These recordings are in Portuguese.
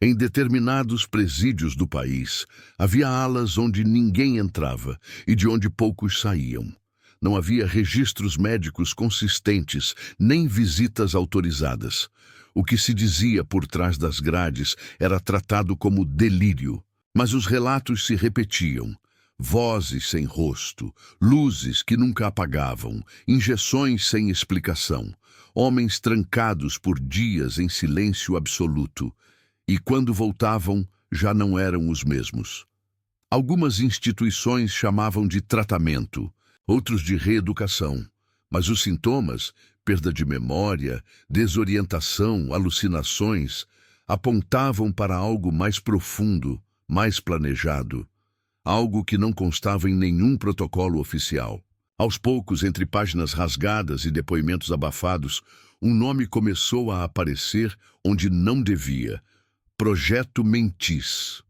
Em determinados presídios do país, havia alas onde ninguém entrava e de onde poucos saíam. Não havia registros médicos consistentes, nem visitas autorizadas. O que se dizia por trás das grades era tratado como delírio, mas os relatos se repetiam. Vozes sem rosto, luzes que nunca apagavam, injeções sem explicação, homens trancados por dias em silêncio absoluto. E quando voltavam, já não eram os mesmos. Algumas instituições chamavam de tratamento, outros de reeducação, mas os sintomas, perda de memória, desorientação, alucinações, apontavam para algo mais profundo, mais planejado, algo que não constava em nenhum protocolo oficial. Aos poucos, entre páginas rasgadas e depoimentos abafados, um nome começou a aparecer onde não devia: Projeto Mentis.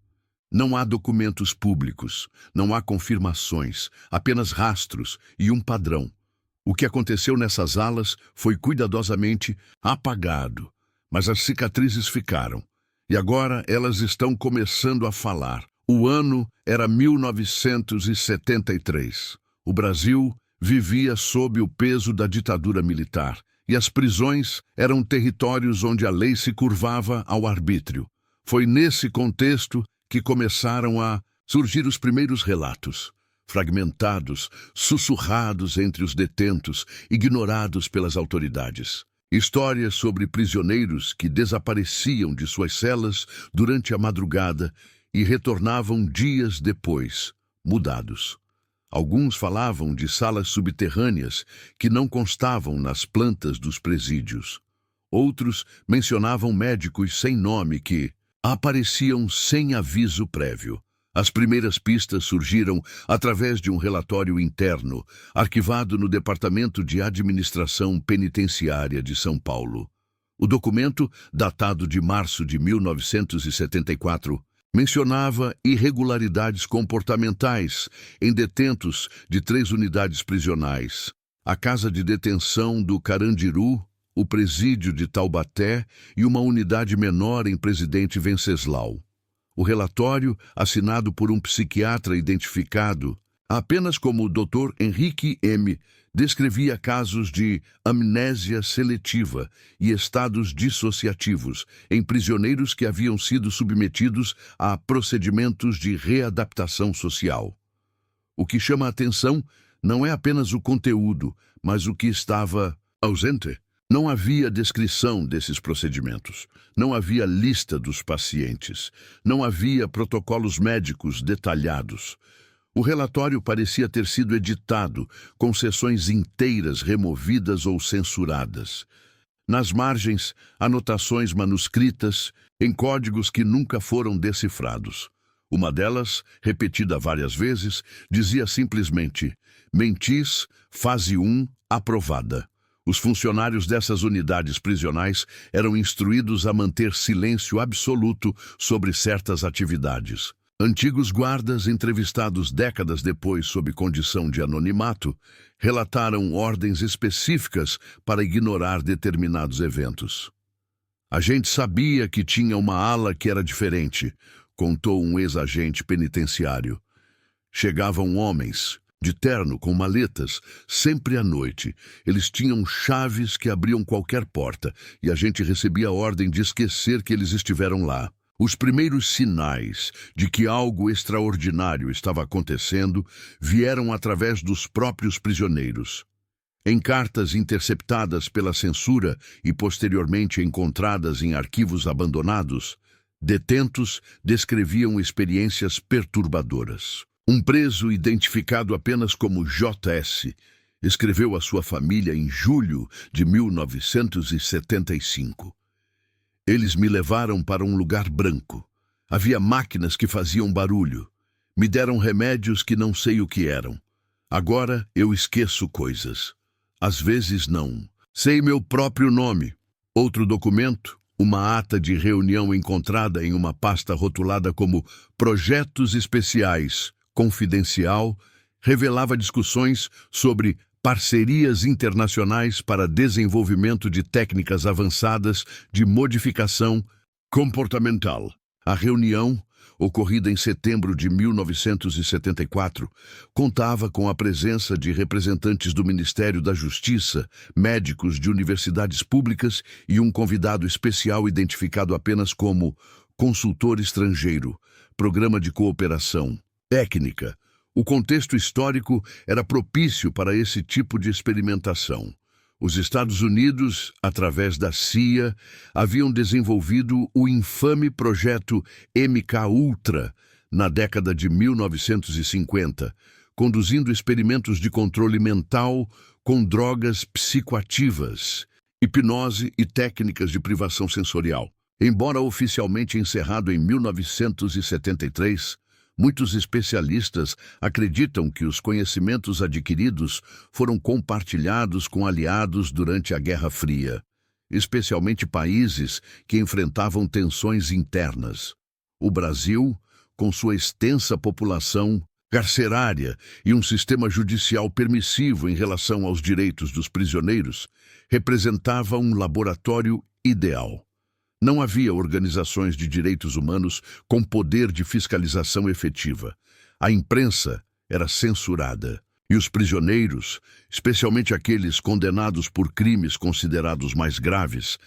Não há documentos públicos, não há confirmações, apenas rastros e um padrão. O que aconteceu nessas alas foi cuidadosamente apagado, mas as cicatrizes ficaram. E agora elas estão começando a falar. O ano era 1973. O Brasil vivia sob o peso da ditadura militar, e as prisões eram territórios onde a lei se curvava ao arbítrio. Foi nesse contexto que começaram a surgir os primeiros relatos, fragmentados, sussurrados entre os detentos, ignorados pelas autoridades. Histórias sobre prisioneiros que desapareciam de suas celas durante a madrugada e retornavam dias depois, mudados. Alguns falavam de salas subterrâneas que não constavam nas plantas dos presídios. Outros mencionavam médicos sem nome que apareciam sem aviso prévio. As primeiras pistas surgiram através de um relatório interno, arquivado no Departamento de Administração Penitenciária de São Paulo. O documento, datado de março de 1974, mencionava irregularidades comportamentais em detentos de 3 unidades prisionais: a Casa de Detenção do Carandiru, o Presídio de Taubaté e uma unidade menor em Presidente Venceslau. O relatório, assinado por um psiquiatra identificado apenas como Dr. Henrique M., descrevia casos de amnésia seletiva e estados dissociativos em prisioneiros que haviam sido submetidos a procedimentos de readaptação social. O que chama a atenção não é apenas o conteúdo, mas o que estava ausente. Não havia descrição desses procedimentos, não havia lista dos pacientes, não havia protocolos médicos detalhados. O relatório parecia ter sido editado, com sessões inteiras removidas ou censuradas. Nas margens, anotações manuscritas em códigos que nunca foram decifrados. Uma delas, repetida várias vezes, dizia simplesmente: Mentis, fase 1, aprovada. Os funcionários dessas unidades prisionais eram instruídos a manter silêncio absoluto sobre certas atividades. Antigos guardas, entrevistados décadas depois sob condição de anonimato, relataram ordens específicas para ignorar determinados eventos. A gente sabia que tinha uma ala que era diferente, contou um ex-agente penitenciário. Chegavam homens de terno com maletas, sempre à noite. Eles tinham chaves que abriam qualquer porta, e a gente recebia a ordem de esquecer que eles estiveram lá. Os primeiros sinais de que algo extraordinário estava acontecendo vieram através dos próprios prisioneiros. Em cartas interceptadas pela censura e posteriormente encontradas em arquivos abandonados, detentos descreviam experiências perturbadoras. Um preso identificado apenas como JS escreveu à sua família em julho de 1975. Eles me levaram para um lugar branco. Havia máquinas que faziam barulho. Me deram remédios que não sei o que eram. Agora eu esqueço coisas. Às vezes não. Sei meu próprio nome. Outro documento, uma ata de reunião encontrada em uma pasta rotulada como Projetos Especiais, Confidencial, revelava discussões sobre parcerias internacionais para desenvolvimento de técnicas avançadas de modificação Comportamental. A reunião, ocorrida em setembro de 1974, contava com a presença de representantes do Ministério da Justiça, médicos de universidades públicas e um convidado especial identificado apenas como consultor estrangeiro, programa de cooperação, técnica. O contexto histórico era propício para esse tipo de experimentação. Os Estados Unidos, através da CIA, haviam desenvolvido o infame projeto MK-Ultra na década de 1950, conduzindo experimentos de controle mental com drogas psicoativas, hipnose e técnicas de privação sensorial. Embora oficialmente encerrado em 1973, muitos especialistas acreditam que os conhecimentos adquiridos foram compartilhados com aliados durante a Guerra Fria, especialmente países que enfrentavam tensões internas. O Brasil, com sua extensa população carcerária e um sistema judicial permissivo em relação aos direitos dos prisioneiros, representava um laboratório ideal. Não havia organizações de direitos humanos com poder de fiscalização efetiva. A imprensa era censurada. E os prisioneiros, especialmente aqueles condenados por crimes considerados mais graves,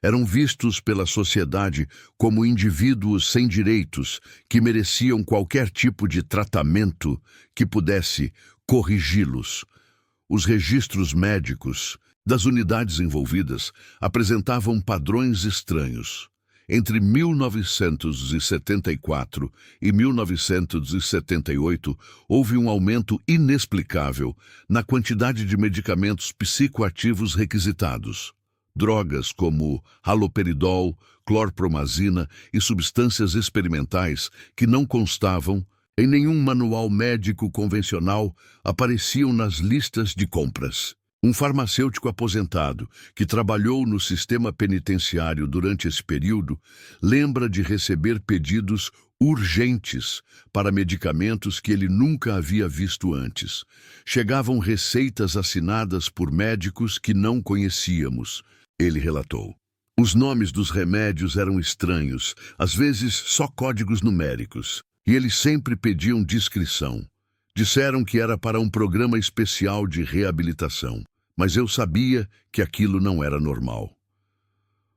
eram vistos pela sociedade como indivíduos sem direitos que mereciam qualquer tipo de tratamento que pudesse corrigi-los. Os registros médicos das unidades envolvidas apresentavam padrões estranhos. Entre 1974 e 1978, houve um aumento inexplicável na quantidade de medicamentos psicoativos requisitados. Drogas como haloperidol, clorpromazina e substâncias experimentais que não constavam em nenhum manual médico convencional apareciam nas listas de compras. Um farmacêutico aposentado, que trabalhou no sistema penitenciário durante esse período, lembra de receber pedidos urgentes para medicamentos que ele nunca havia visto antes. Chegavam receitas assinadas por médicos que não conhecíamos, ele relatou. Os nomes dos remédios eram estranhos, às vezes só códigos numéricos, e eles sempre pediam discrição. Disseram que era para um programa especial de reabilitação. Mas eu sabia que aquilo não era normal.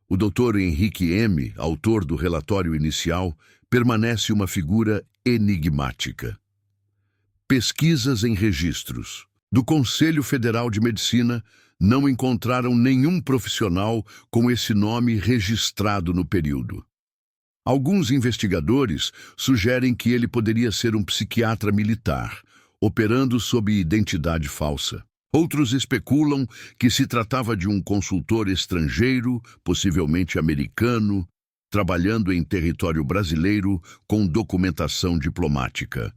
O Dr. Henrique M., autor do relatório inicial, permanece uma figura enigmática. Pesquisas em registros do Conselho Federal de Medicina não encontraram nenhum profissional com esse nome registrado no período. Alguns investigadores sugerem que ele poderia ser um psiquiatra militar, operando sob identidade falsa. Outros especulam que se tratava de um consultor estrangeiro, possivelmente americano, trabalhando em território brasileiro com documentação diplomática.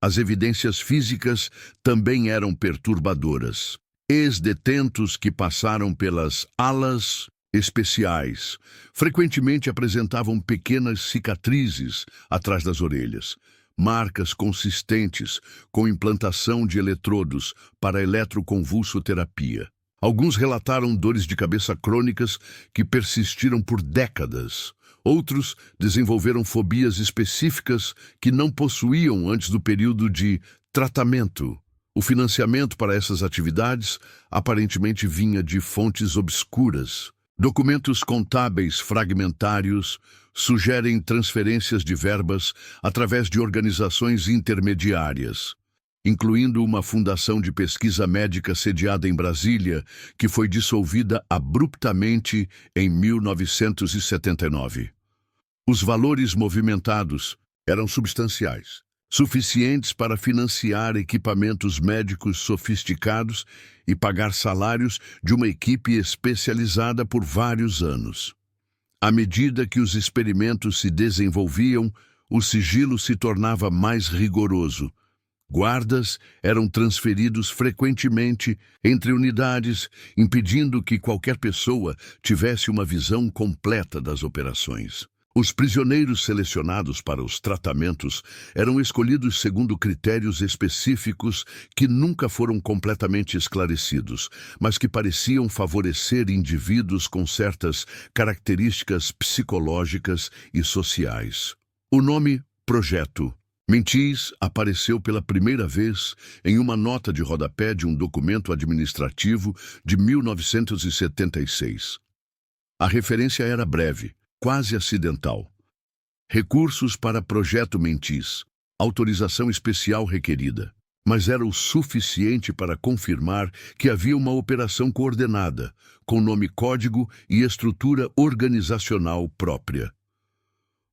As evidências físicas também eram perturbadoras. Ex-detentos que passaram pelas alas especiais frequentemente apresentavam pequenas cicatrizes atrás das orelhas. Marcas consistentes com implantação de eletrodos para eletroconvulsoterapia. Alguns relataram dores de cabeça crônicas que persistiram por décadas. Outros desenvolveram fobias específicas que não possuíam antes do período de tratamento. O financiamento para essas atividades aparentemente vinha de fontes obscuras. Documentos contábeis fragmentários sugerem transferências de verbas através de organizações intermediárias, incluindo uma fundação de pesquisa médica sediada em Brasília, que foi dissolvida abruptamente em 1979. Os valores movimentados eram substanciais, suficientes para financiar equipamentos médicos sofisticados e pagar salários de uma equipe especializada por vários anos. À medida que os experimentos se desenvolviam, o sigilo se tornava mais rigoroso. Guardas eram transferidos frequentemente entre unidades, impedindo que qualquer pessoa tivesse uma visão completa das operações. Os prisioneiros selecionados para os tratamentos eram escolhidos segundo critérios específicos que nunca foram completamente esclarecidos, mas que pareciam favorecer indivíduos com certas características psicológicas e sociais. O nome Projeto Mentis apareceu pela primeira vez em uma nota de rodapé de um documento administrativo de 1976. A referência era breve, quase acidental. Recursos para Projeto Mentis, autorização especial requerida. Mas era o suficiente para confirmar que havia uma operação coordenada, com nome código e estrutura organizacional própria.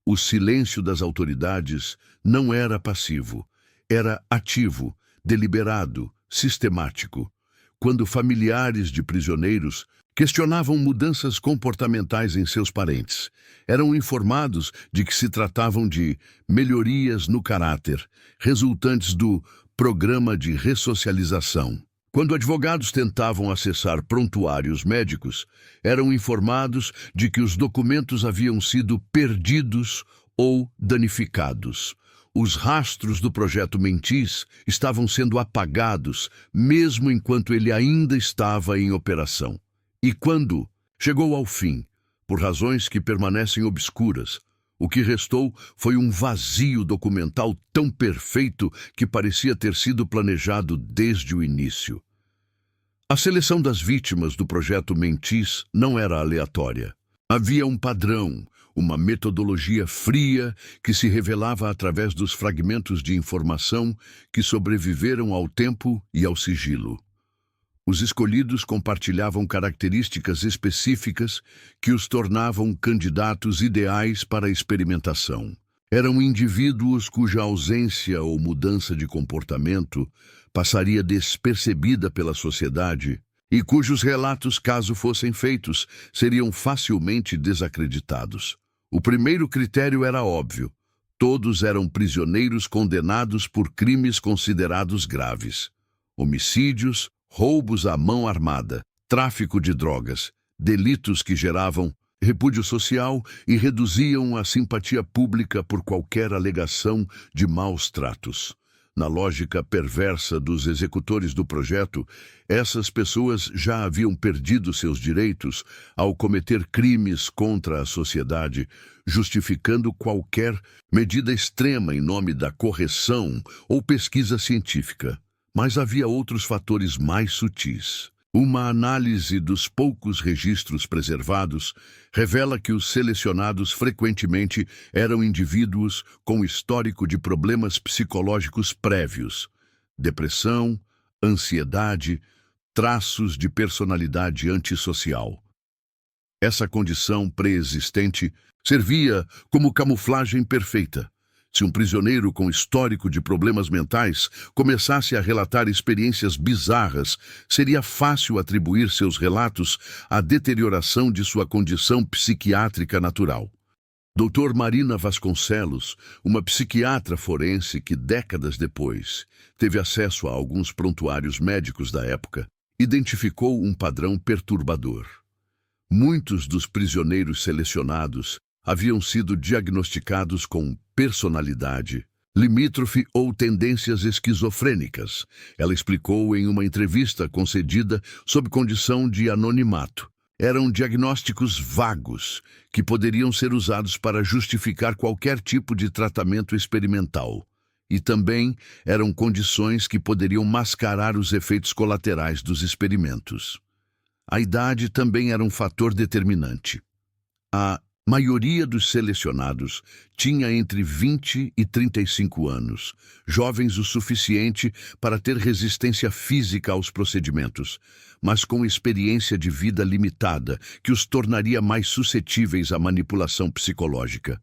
O silêncio das autoridades não era passivo, era ativo, deliberado, sistemático. Quando familiares de prisioneiros questionavam mudanças comportamentais em seus parentes, eram informados de que se tratavam de melhorias no caráter, resultantes do programa de ressocialização. Quando advogados tentavam acessar prontuários médicos, eram informados de que os documentos haviam sido perdidos ou danificados. Os rastros do Projeto Mentis estavam sendo apagados, mesmo enquanto ele ainda estava em operação. E quando chegou ao fim, por razões que permanecem obscuras, o que restou foi um vazio documental tão perfeito que parecia ter sido planejado desde o início. A seleção das vítimas do Projeto Mentis não era aleatória. Havia um padrão, uma metodologia fria que se revelava através dos fragmentos de informação que sobreviveram ao tempo e ao sigilo. Os escolhidos compartilhavam características específicas que os tornavam candidatos ideais para a experimentação. Eram indivíduos cuja ausência ou mudança de comportamento passaria despercebida pela sociedade e cujos relatos, caso fossem feitos, seriam facilmente desacreditados. O primeiro critério era óbvio: todos eram prisioneiros condenados por crimes considerados graves. Homicídios, roubos à mão armada, tráfico de drogas, delitos que geravam repúdio social e reduziam a simpatia pública por qualquer alegação de maus tratos. Na lógica perversa dos executores do projeto, essas pessoas já haviam perdido seus direitos ao cometer crimes contra a sociedade, justificando qualquer medida extrema em nome da correção ou pesquisa científica. Mas havia outros fatores mais sutis. Uma análise dos poucos registros preservados revela que os selecionados frequentemente eram indivíduos com histórico de problemas psicológicos prévios, depressão, ansiedade, traços de personalidade antissocial. Essa condição pré-existente servia como camuflagem perfeita. Se um prisioneiro com histórico de problemas mentais começasse a relatar experiências bizarras, seria fácil atribuir seus relatos à deterioração de sua condição psiquiátrica natural. Dr. Marina Vasconcelos, uma psiquiatra forense que, décadas depois, teve acesso a alguns prontuários médicos da época, identificou um padrão perturbador. Muitos dos prisioneiros selecionados haviam sido diagnosticados com personalidade limítrofe ou tendências esquizofrênicas. Ela explicou em uma entrevista concedida sob condição de anonimato. Eram diagnósticos vagos que poderiam ser usados para justificar qualquer tipo de tratamento experimental. E também eram condições que poderiam mascarar os efeitos colaterais dos experimentos. A idade também era um fator determinante. A maioria dos selecionados tinha entre 20 e 35 anos, jovens o suficiente para ter resistência física aos procedimentos, mas com experiência de vida limitada que os tornaria mais suscetíveis à manipulação psicológica.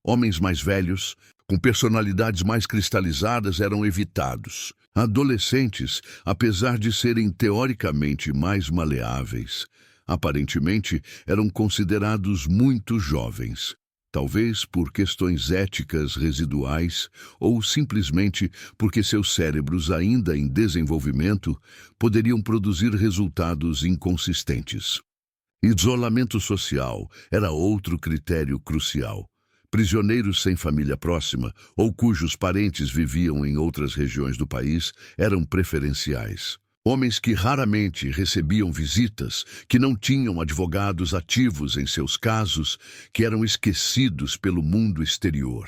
Homens mais velhos, com personalidades mais cristalizadas, eram evitados. Adolescentes, apesar de serem teoricamente mais maleáveis, aparentemente eram considerados muito jovens, talvez por questões éticas residuais ou simplesmente porque seus cérebros, ainda em desenvolvimento, poderiam produzir resultados inconsistentes. Isolamento social era outro critério crucial. Prisioneiros sem família próxima ou cujos parentes viviam em outras regiões do país eram preferenciais. Homens que raramente recebiam visitas, que não tinham advogados ativos em seus casos, que eram esquecidos pelo mundo exterior.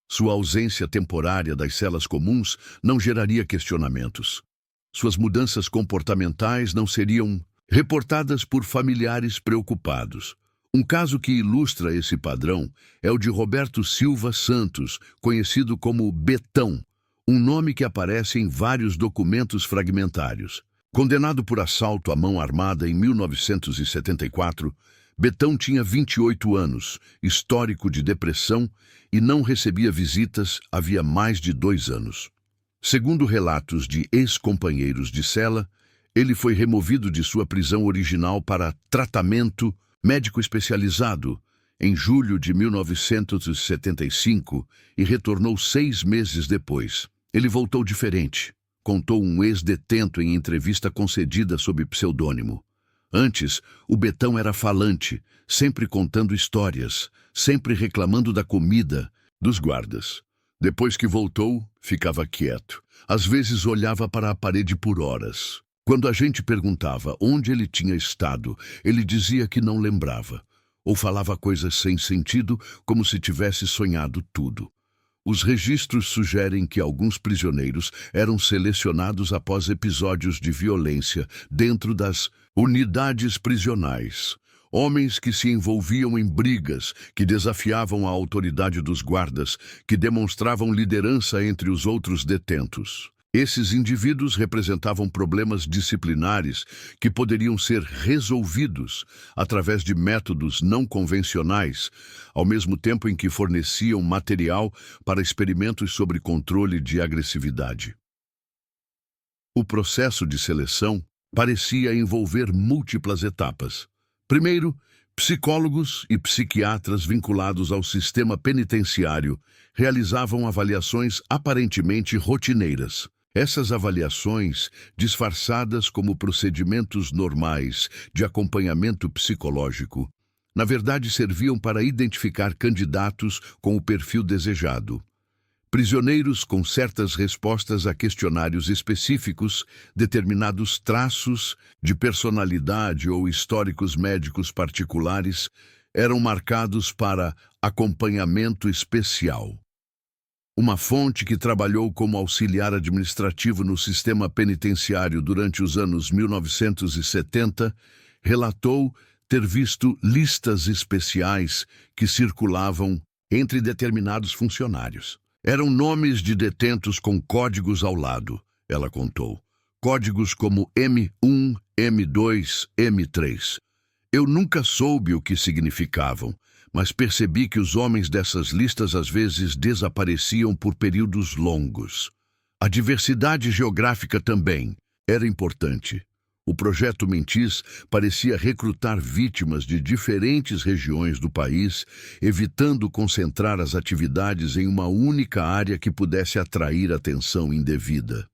Sua ausência temporária das celas comuns não geraria questionamentos. Suas mudanças comportamentais não seriam reportadas por familiares preocupados. Um caso que ilustra esse padrão é o de Roberto Silva Santos, conhecido como Betão, um nome que aparece em vários documentos fragmentários. Condenado por assalto à mão armada em 1974, Betão tinha 28 anos, histórico de depressão e não recebia visitas havia mais de 2 anos. Segundo relatos de ex-companheiros de cela, ele foi removido de sua prisão original para tratamento médico especializado em julho de 1975 e retornou 6 meses depois. Ele voltou diferente, contou um ex-detento em entrevista concedida sob pseudônimo. Antes, o Betão era falante, sempre contando histórias, sempre reclamando da comida, dos guardas. Depois que voltou, ficava quieto. Às vezes olhava para a parede por horas. Quando a gente perguntava onde ele tinha estado, ele dizia que não lembrava, ou falava coisas sem sentido, como se tivesse sonhado tudo. Os registros sugerem que alguns prisioneiros eram selecionados após episódios de violência dentro das unidades prisionais. Homens que se envolviam em brigas, que desafiavam a autoridade dos guardas, que demonstravam liderança entre os outros detentos. Esses indivíduos representavam problemas disciplinares que poderiam ser resolvidos através de métodos não convencionais, ao mesmo tempo em que forneciam material para experimentos sobre controle de agressividade. O processo de seleção parecia envolver múltiplas etapas. Primeiro, psicólogos e psiquiatras vinculados ao sistema penitenciário realizavam avaliações aparentemente rotineiras. Essas avaliações, disfarçadas como procedimentos normais de acompanhamento psicológico, na verdade serviam para identificar candidatos com o perfil desejado. Prisioneiros com certas respostas a questionários específicos, determinados traços de personalidade ou históricos médicos particulares eram marcados para acompanhamento especial. Uma fonte que trabalhou como auxiliar administrativo no sistema penitenciário durante os anos 1970 relatou ter visto listas especiais que circulavam entre determinados funcionários. Eram nomes de detentos com códigos ao lado, ela contou. Códigos como M1, M2, M3. Eu nunca soube o que significavam, mas percebi que os homens dessas listas às vezes desapareciam por períodos longos. A diversidade geográfica também era importante. O projeto Mentis parecia recrutar vítimas de diferentes regiões do país, evitando concentrar as atividades em uma única área que pudesse atrair atenção indevida.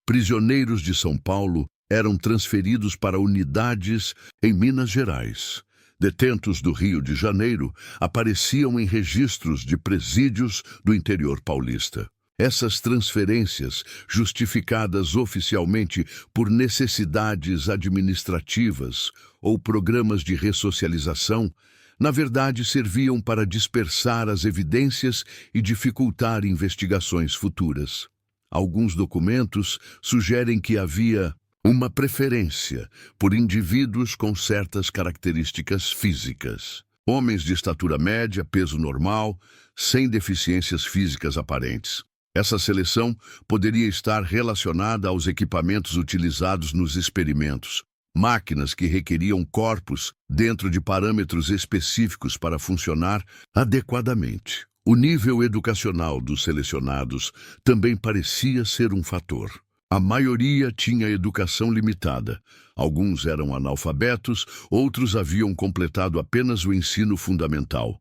Prisioneiros de São Paulo eram transferidos para unidades em Minas Gerais. Detentos do Rio de Janeiro apareciam em registros de presídios do interior paulista. Essas transferências, justificadas oficialmente por necessidades administrativas ou programas de ressocialização, na verdade serviam para dispersar as evidências e dificultar investigações futuras. Alguns documentos sugerem que havia uma preferência por indivíduos com certas características físicas. Homens de estatura média, peso normal, sem deficiências físicas aparentes. Essa seleção poderia estar relacionada aos equipamentos utilizados nos experimentos, máquinas que requeriam corpos dentro de parâmetros específicos para funcionar adequadamente. O nível educacional dos selecionados também parecia ser um fator. A maioria tinha educação limitada. Alguns eram analfabetos, outros haviam completado apenas o ensino fundamental.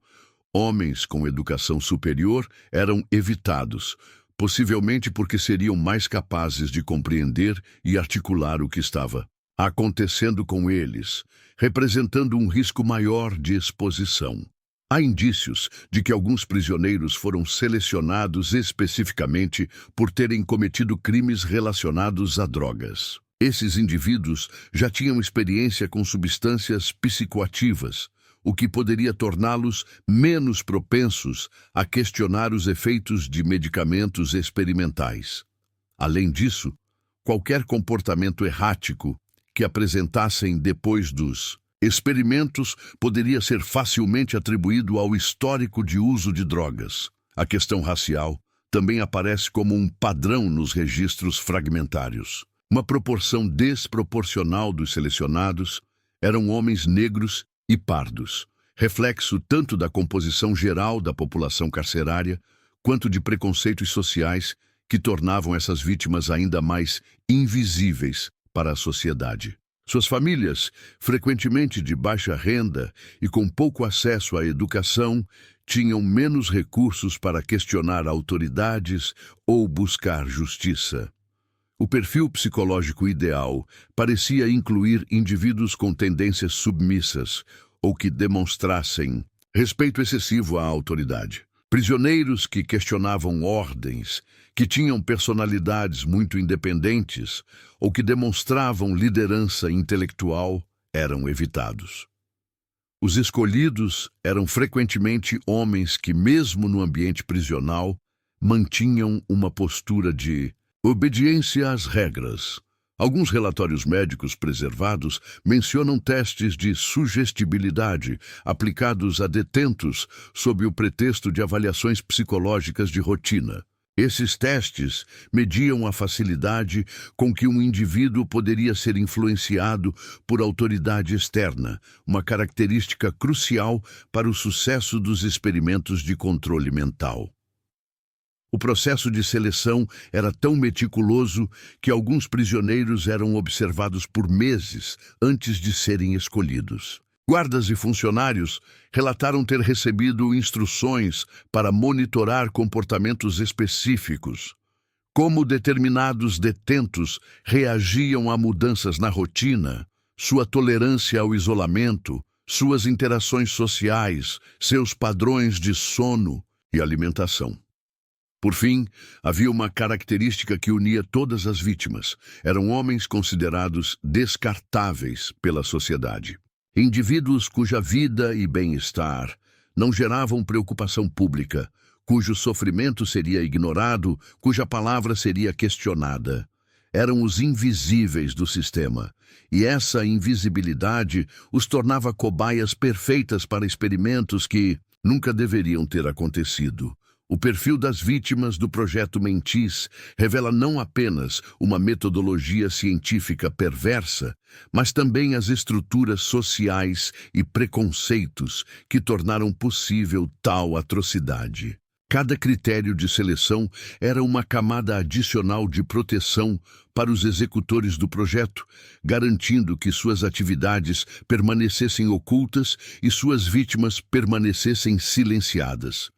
Homens com educação superior eram evitados, possivelmente porque seriam mais capazes de compreender e articular o que estava acontecendo com eles, representando um risco maior de exposição. Há indícios de que alguns prisioneiros foram selecionados especificamente por terem cometido crimes relacionados a drogas. Esses indivíduos já tinham experiência com substâncias psicoativas, o que poderia torná-los menos propensos a questionar os efeitos de medicamentos experimentais. Além disso, qualquer comportamento errático que apresentassem depois dos experimentos poderia ser facilmente atribuído ao histórico de uso de drogas. A questão racial também aparece como um padrão nos registros fragmentários. Uma proporção desproporcional dos selecionados eram homens negros e pardos, reflexo tanto da composição geral da população carcerária quanto de preconceitos sociais que tornavam essas vítimas ainda mais invisíveis para a sociedade. Suas famílias, frequentemente de baixa renda e com pouco acesso à educação, tinham menos recursos para questionar autoridades ou buscar justiça. O perfil psicológico ideal parecia incluir indivíduos com tendências submissas ou que demonstrassem respeito excessivo à autoridade. Prisioneiros que questionavam ordens, que tinham personalidades muito independentes ou que demonstravam liderança intelectual eram evitados. Os escolhidos eram frequentemente homens que, mesmo no ambiente prisional, mantinham uma postura de obediência às regras. Alguns relatórios médicos preservados mencionam testes de sugestibilidade aplicados a detentos sob o pretexto de avaliações psicológicas de rotina. Esses testes mediam a facilidade com que um indivíduo poderia ser influenciado por autoridade externa, uma característica crucial para o sucesso dos experimentos de controle mental. O processo de seleção era tão meticuloso que alguns prisioneiros eram observados por meses antes de serem escolhidos. Guardas e funcionários relataram ter recebido instruções para monitorar comportamentos específicos, como determinados detentos reagiam a mudanças na rotina, sua tolerância ao isolamento, suas interações sociais, seus padrões de sono e alimentação. Por fim, havia uma característica que unia todas as vítimas. Eram homens considerados descartáveis pela sociedade. Indivíduos cuja vida e bem-estar não geravam preocupação pública, cujo sofrimento seria ignorado, cuja palavra seria questionada. Eram os invisíveis do sistema, e essa invisibilidade os tornava cobaias perfeitas para experimentos que nunca deveriam ter acontecido. O perfil das vítimas do Projeto Mentis revela não apenas uma metodologia científica perversa, mas também as estruturas sociais e preconceitos que tornaram possível tal atrocidade. Cada critério de seleção era uma camada adicional de proteção para os executores do projeto, garantindo que suas atividades permanecessem ocultas e suas vítimas permanecessem silenciadas.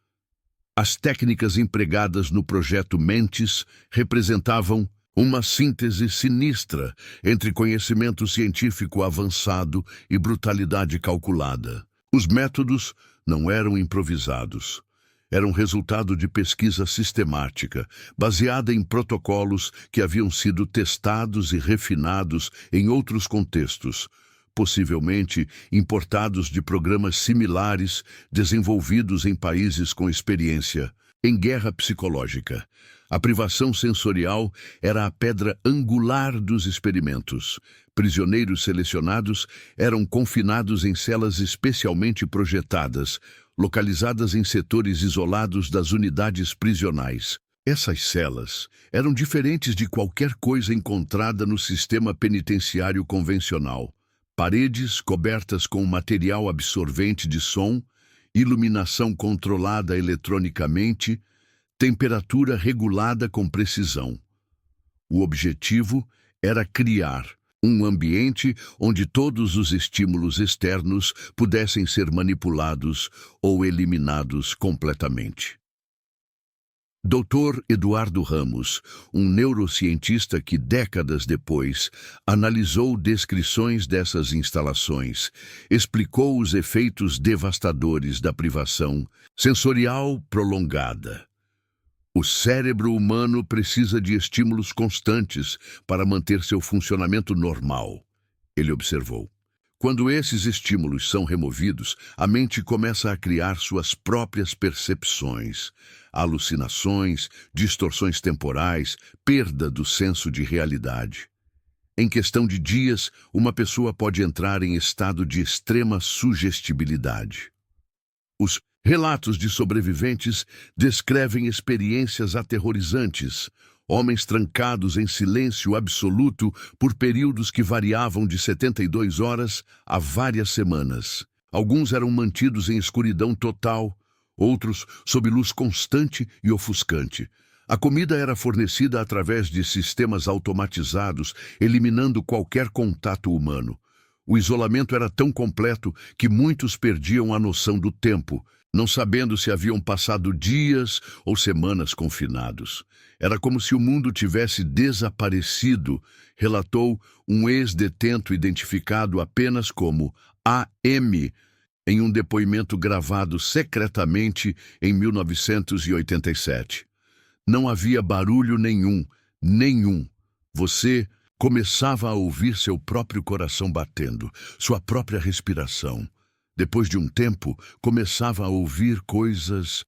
As técnicas empregadas no Projeto Mentis representavam uma síntese sinistra entre conhecimento científico avançado e brutalidade calculada. Os métodos não eram improvisados. Eram resultado de pesquisa sistemática, baseada em protocolos que haviam sido testados e refinados em outros contextos, possivelmente importados de programas similares desenvolvidos em países com experiência em guerra psicológica. A privação sensorial era a pedra angular dos experimentos. Prisioneiros selecionados eram confinados em celas especialmente projetadas, localizadas em setores isolados das unidades prisionais. Essas celas eram diferentes de qualquer coisa encontrada no sistema penitenciário convencional. Paredes cobertas com material absorvente de som, iluminação controlada eletronicamente, temperatura regulada com precisão. O objetivo era criar um ambiente onde todos os estímulos externos pudessem ser manipulados ou eliminados completamente. Dr. Eduardo Ramos, um neurocientista que décadas depois analisou descrições dessas instalações, explicou os efeitos devastadores da privação sensorial prolongada. O cérebro humano precisa de estímulos constantes para manter seu funcionamento normal, ele observou. Quando esses estímulos são removidos, a mente começa a criar suas próprias percepções, alucinações, distorções temporais, perda do senso de realidade. Em questão de dias, uma pessoa pode entrar em estado de extrema sugestibilidade. Os relatos de sobreviventes descrevem experiências aterrorizantes, homens trancados em silêncio absoluto por períodos que variavam de 72 horas a várias semanas. Alguns eram mantidos em escuridão total, outros sob luz constante e ofuscante. A comida era fornecida através de sistemas automatizados, eliminando qualquer contato humano. O isolamento era tão completo que muitos perdiam a noção do tempo, não sabendo se haviam passado dias ou semanas confinados. Era como se o mundo tivesse desaparecido, relatou um ex-detento identificado apenas como AM, em um depoimento gravado secretamente em 1987. Não havia barulho nenhum. Você começava a ouvir seu próprio coração batendo, sua própria respiração. Depois de um tempo, começava a ouvir coisas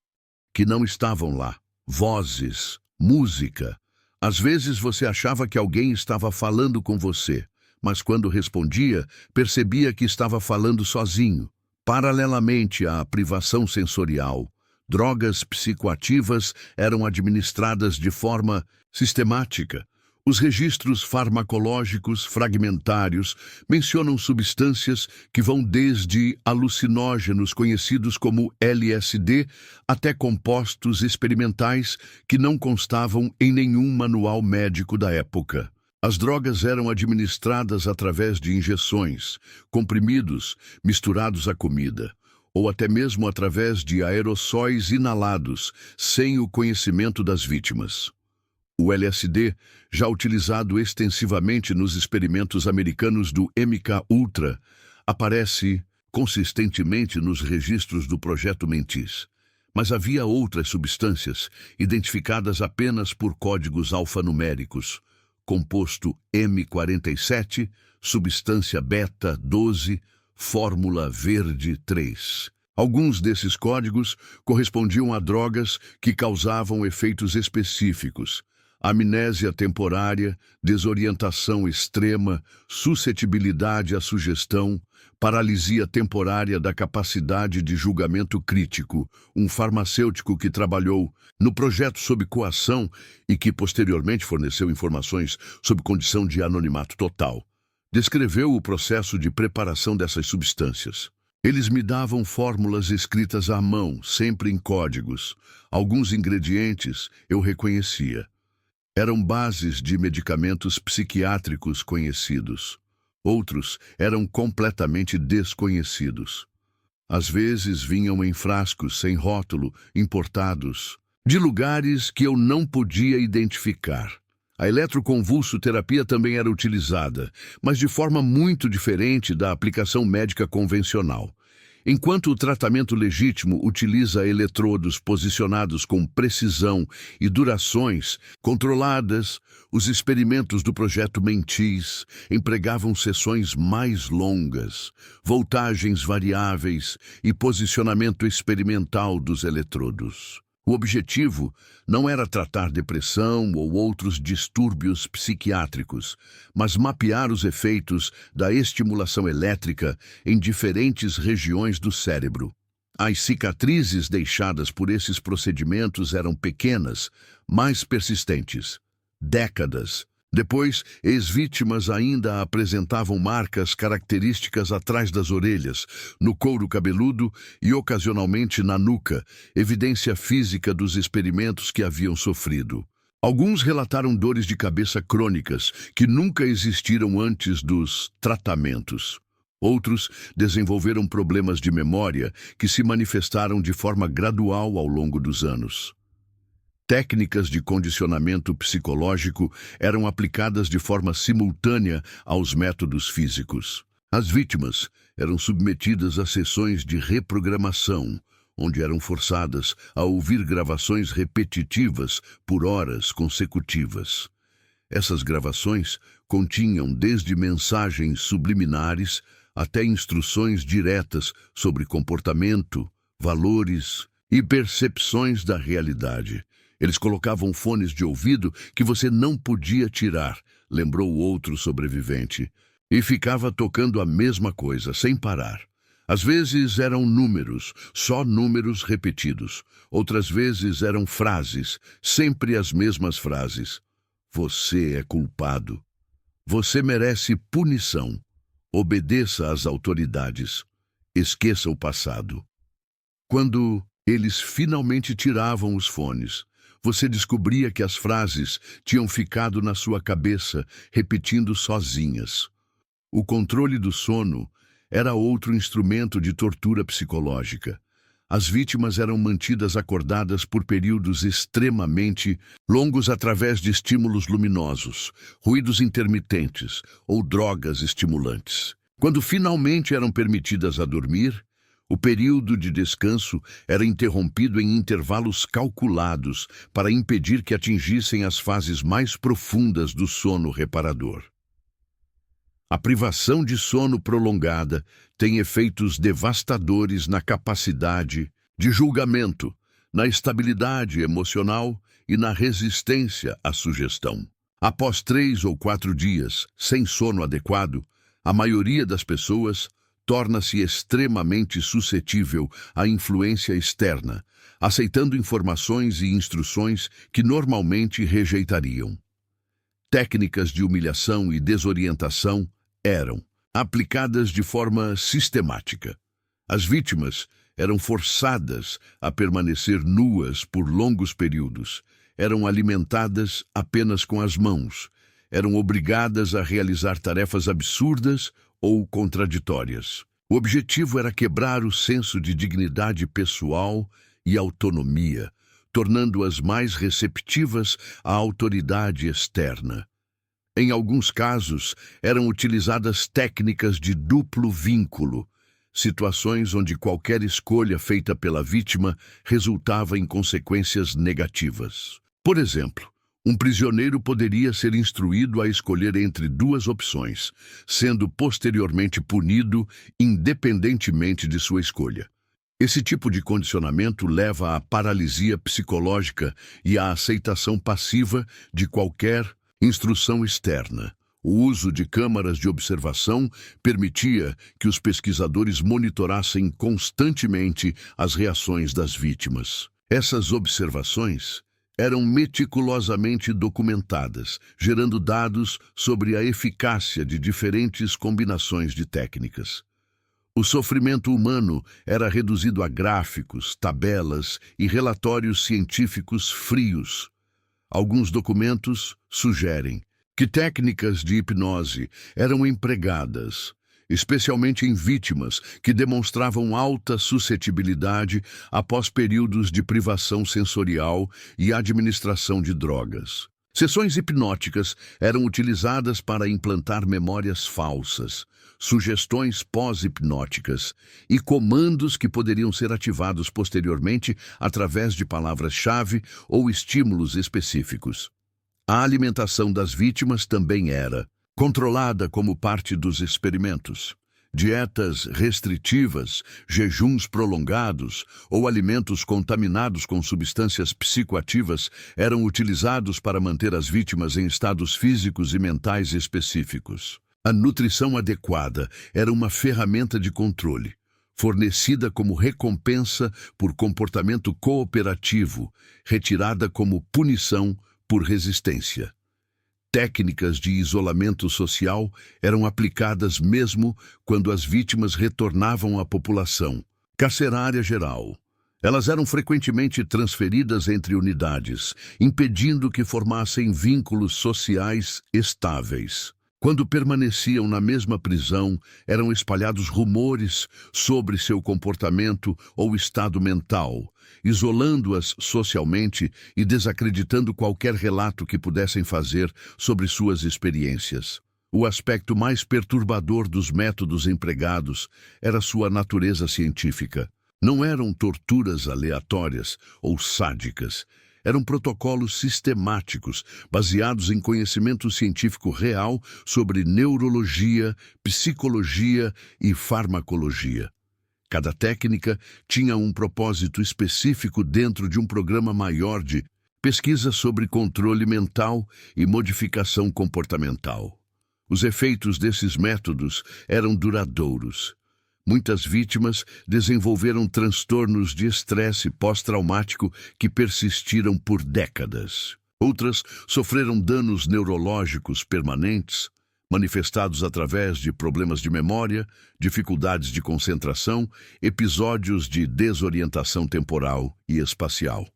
que não estavam lá. Vozes, música. Às vezes você achava que alguém estava falando com você, mas quando respondia, percebia que estava falando sozinho. Paralelamente à privação sensorial, drogas psicoativas eram administradas de forma sistemática. Os registros farmacológicos fragmentários mencionam substâncias que vão desde alucinógenos conhecidos como LSD até compostos experimentais que não constavam em nenhum manual médico da época. As drogas eram administradas através de injeções, comprimidos misturados à comida, ou até mesmo através de aerossóis inalados, sem o conhecimento das vítimas. O LSD, já utilizado extensivamente nos experimentos americanos do MK-Ultra, aparece consistentemente nos registros do Projeto Mentis. Mas havia outras substâncias, identificadas apenas por códigos alfanuméricos, composto M47, substância beta 12, fórmula verde 3. Alguns desses códigos correspondiam a drogas que causavam efeitos específicos: amnésia temporária, desorientação extrema, suscetibilidade à sugestão, paralisia temporária da capacidade de julgamento crítico. Um farmacêutico que trabalhou no projeto sob coação e que posteriormente forneceu informações sob condição de anonimato total, descreveu o processo de preparação dessas substâncias. Eles me davam fórmulas escritas à mão, sempre em códigos. Alguns ingredientes eu reconhecia. Eram bases de medicamentos psiquiátricos conhecidos. Outros eram completamente desconhecidos. Às vezes vinham em frascos sem rótulo, importados, de lugares que eu não podia identificar. A eletroconvulsoterapia também era utilizada, mas de forma muito diferente da aplicação médica convencional. Enquanto o tratamento legítimo utiliza eletrodos posicionados com precisão e durações controladas, os experimentos do Projeto Mentis empregavam sessões mais longas, voltagens variáveis e posicionamento experimental dos eletrodos. O objetivo não era tratar depressão ou outros distúrbios psiquiátricos, mas mapear os efeitos da estimulação elétrica em diferentes regiões do cérebro. As cicatrizes deixadas por esses procedimentos eram pequenas, mas persistentes. Décadas depois, ex-vítimas ainda apresentavam marcas características atrás das orelhas, no couro cabeludo e ocasionalmente na nuca, evidência física dos experimentos que haviam sofrido. Alguns relataram dores de cabeça crônicas que nunca existiram antes dos tratamentos. Outros desenvolveram problemas de memória que se manifestaram de forma gradual ao longo dos anos. Técnicas de condicionamento psicológico eram aplicadas de forma simultânea aos métodos físicos. As vítimas eram submetidas a sessões de reprogramação, onde eram forçadas a ouvir gravações repetitivas por horas consecutivas. Essas gravações continham desde mensagens subliminares até instruções diretas sobre comportamento, valores e percepções da realidade. Eles colocavam fones de ouvido que você não podia tirar, lembrou outro sobrevivente, e ficava tocando a mesma coisa, sem parar. Às vezes eram números, só números repetidos. Outras vezes eram frases, sempre as mesmas frases. Você é culpado. Você merece punição. Obedeça às autoridades. Esqueça o passado. Quando eles finalmente tiravam os fones, você descobria que as frases tinham ficado na sua cabeça, repetindo sozinhas. O controle do sono era outro instrumento de tortura psicológica. As vítimas eram mantidas acordadas por períodos extremamente longos através de estímulos luminosos, ruídos intermitentes ou drogas estimulantes. Quando finalmente eram permitidas a dormir, o período de descanso era interrompido em intervalos calculados para impedir que atingissem as fases mais profundas do sono reparador. A privação de sono prolongada tem efeitos devastadores na capacidade de julgamento, na estabilidade emocional e na resistência à sugestão. Após 3 ou 4 dias sem sono adequado, a maioria das pessoas torna-se extremamente suscetível à influência externa, aceitando informações e instruções que normalmente rejeitariam. Técnicas de humilhação e desorientação eram aplicadas de forma sistemática. As vítimas eram forçadas a permanecer nuas por longos períodos, eram alimentadas apenas com as mãos, eram obrigadas a realizar tarefas absurdas ou contraditórias. O objetivo era quebrar o senso de dignidade pessoal e autonomia, tornando-as mais receptivas à autoridade externa. Em alguns casos, eram utilizadas técnicas de duplo vínculo, situações onde qualquer escolha feita pela vítima resultava em consequências negativas. Por exemplo, um prisioneiro poderia ser instruído a escolher entre 2 opções, sendo posteriormente punido independentemente de sua escolha. Esse tipo de condicionamento leva à paralisia psicológica e à aceitação passiva de qualquer instrução externa. O uso de câmaras de observação permitia que os pesquisadores monitorassem constantemente as reações das vítimas. Essas observações eram meticulosamente documentadas, gerando dados sobre a eficácia de diferentes combinações de técnicas. O sofrimento humano era reduzido a gráficos, tabelas e relatórios científicos frios. Alguns documentos sugerem que técnicas de hipnose eram empregadas, especialmente em vítimas que demonstravam alta suscetibilidade após períodos de privação sensorial e administração de drogas. Sessões hipnóticas eram utilizadas para implantar memórias falsas, sugestões pós-hipnóticas e comandos que poderiam ser ativados posteriormente através de palavras-chave ou estímulos específicos. A alimentação das vítimas também era controlada como parte dos experimentos. Dietas restritivas, jejuns prolongados ou alimentos contaminados com substâncias psicoativas eram utilizados para manter as vítimas em estados físicos e mentais específicos. A nutrição adequada era uma ferramenta de controle, fornecida como recompensa por comportamento cooperativo, retirada como punição por resistência. Técnicas de isolamento social eram aplicadas mesmo quando as vítimas retornavam à população carcerária geral. Elas eram frequentemente transferidas entre unidades, impedindo que formassem vínculos sociais estáveis. Quando permaneciam na mesma prisão, eram espalhados rumores sobre seu comportamento ou estado mental, isolando-as socialmente e desacreditando qualquer relato que pudessem fazer sobre suas experiências. O aspecto mais perturbador dos métodos empregados era sua natureza científica. Não eram torturas aleatórias ou sádicas. Eram protocolos sistemáticos, baseados em conhecimento científico real sobre neurologia, psicologia e farmacologia. Cada técnica tinha um propósito específico dentro de um programa maior de pesquisa sobre controle mental e modificação comportamental. Os efeitos desses métodos eram duradouros. Muitas vítimas desenvolveram transtornos de estresse pós-traumático que persistiram por décadas. Outras sofreram danos neurológicos permanentes, manifestados através de problemas de memória, dificuldades de concentração, episódios de desorientação temporal e espacial.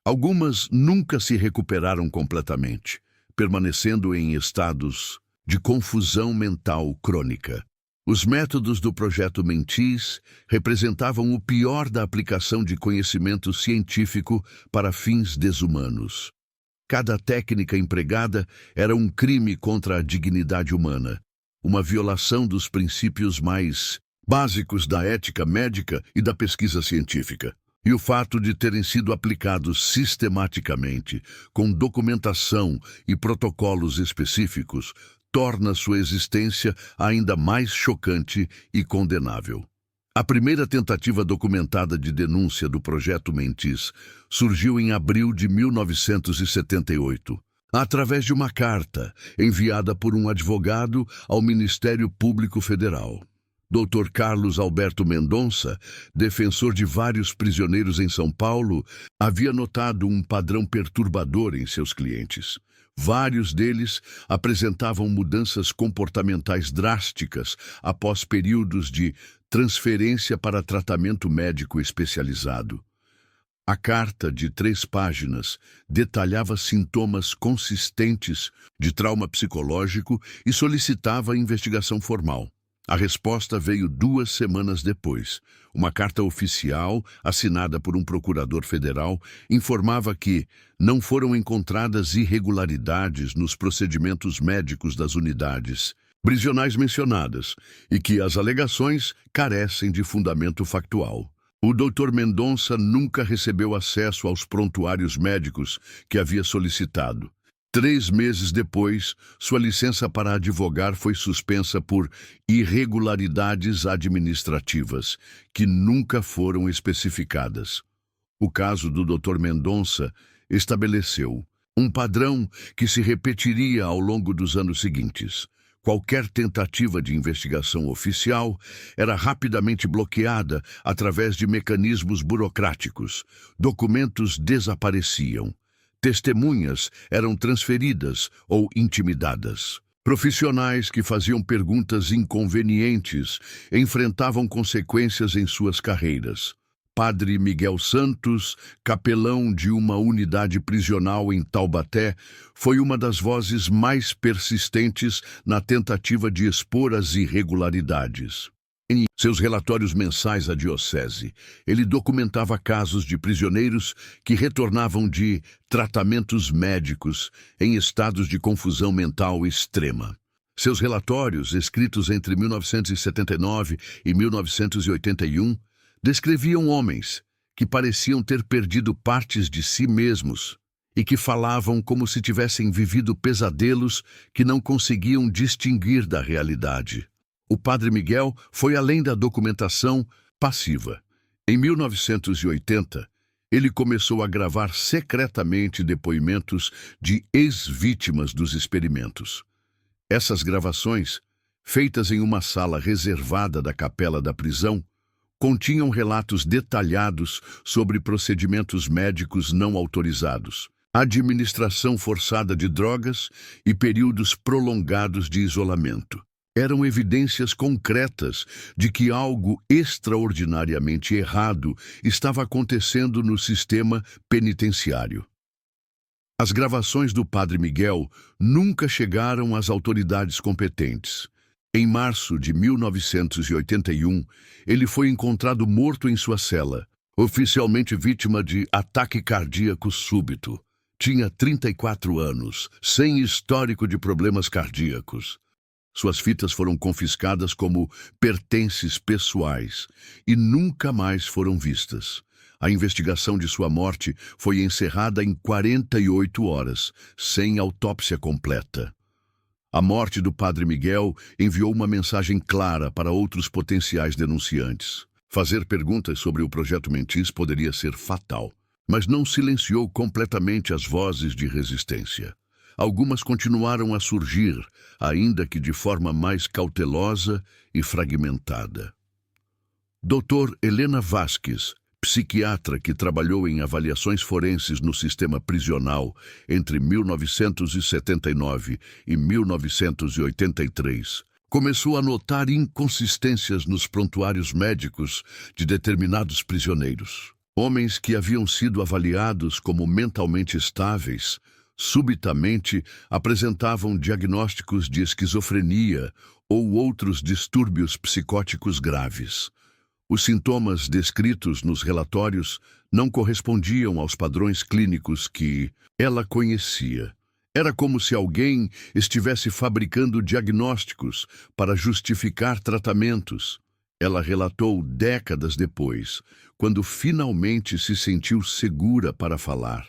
Algumas nunca se recuperaram completamente, permanecendo em estados de confusão mental crônica. Os métodos do Projeto Mentis representavam o pior da aplicação de conhecimento científico para fins desumanos. Cada técnica empregada era um crime contra a dignidade humana, uma violação dos princípios mais básicos da ética médica e da pesquisa científica. E o fato de terem sido aplicados sistematicamente, com documentação e protocolos específicos, torna sua existência ainda mais chocante e condenável. A primeira tentativa documentada de denúncia do Projeto Mentis surgiu em abril de 1978, através de uma carta enviada por um advogado ao Ministério Público Federal. Dr. Carlos Alberto Mendonça, defensor de vários prisioneiros em São Paulo, havia notado um padrão perturbador em seus clientes. Vários deles apresentavam mudanças comportamentais drásticas após períodos de transferência para tratamento médico especializado. A carta, de 3 páginas, detalhava sintomas consistentes de trauma psicológico e solicitava investigação formal. A resposta veio 2 semanas depois. Uma carta oficial, assinada por um procurador federal, informava que não foram encontradas irregularidades nos procedimentos médicos das unidades prisionais mencionadas e que as alegações carecem de fundamento factual. O Dr. Mendonça nunca recebeu acesso aos prontuários médicos que havia solicitado. 3 meses depois, sua licença para advogar foi suspensa por irregularidades administrativas, que nunca foram especificadas. O caso do Dr. Mendonça estabeleceu um padrão que se repetiria ao longo dos anos seguintes. Qualquer tentativa de investigação oficial era rapidamente bloqueada através de mecanismos burocráticos. Documentos desapareciam. Testemunhas eram transferidas ou intimidadas. Profissionais que faziam perguntas inconvenientes enfrentavam consequências em suas carreiras. Padre Miguel Santos, capelão de uma unidade prisional em Taubaté, foi uma das vozes mais persistentes na tentativa de expor as irregularidades. Em seus relatórios mensais à diocese, ele documentava casos de prisioneiros que retornavam de tratamentos médicos em estados de confusão mental extrema. Seus relatórios, escritos entre 1979 e 1981, descreviam homens que pareciam ter perdido partes de si mesmos e que falavam como se tivessem vivido pesadelos que não conseguiam distinguir da realidade. O Padre Miguel foi além da documentação passiva. Em 1980, ele começou a gravar secretamente depoimentos de ex-vítimas dos experimentos. Essas gravações, feitas em uma sala reservada da capela da prisão, continham relatos detalhados sobre procedimentos médicos não autorizados, administração forçada de drogas e períodos prolongados de isolamento. Eram evidências concretas de que algo extraordinariamente errado estava acontecendo no sistema penitenciário. As gravações do Padre Miguel nunca chegaram às autoridades competentes. Em março de 1981, ele foi encontrado morto em sua cela, oficialmente vítima de ataque cardíaco súbito. Tinha 34 anos, sem histórico de problemas cardíacos. Suas fitas foram confiscadas como pertences pessoais e nunca mais foram vistas. A investigação de sua morte foi encerrada em 48 horas, sem autópsia completa. A morte do Padre Miguel enviou uma mensagem clara para outros potenciais denunciantes. Fazer perguntas sobre o Projeto Mentis poderia ser fatal, mas não silenciou completamente as vozes de resistência. Algumas continuaram a surgir, ainda que de forma mais cautelosa e fragmentada. Dr. Helena Vasques, psiquiatra que trabalhou em avaliações forenses no sistema prisional entre 1979 e 1983, começou a notar inconsistências nos prontuários médicos de determinados prisioneiros. Homens que haviam sido avaliados como mentalmente estáveis, subitamente apresentavam diagnósticos de esquizofrenia ou outros distúrbios psicóticos graves. Os sintomas descritos nos relatórios não correspondiam aos padrões clínicos que ela conhecia. Era como se alguém estivesse fabricando diagnósticos para justificar tratamentos. Ela relatou décadas depois, quando finalmente se sentiu segura para falar.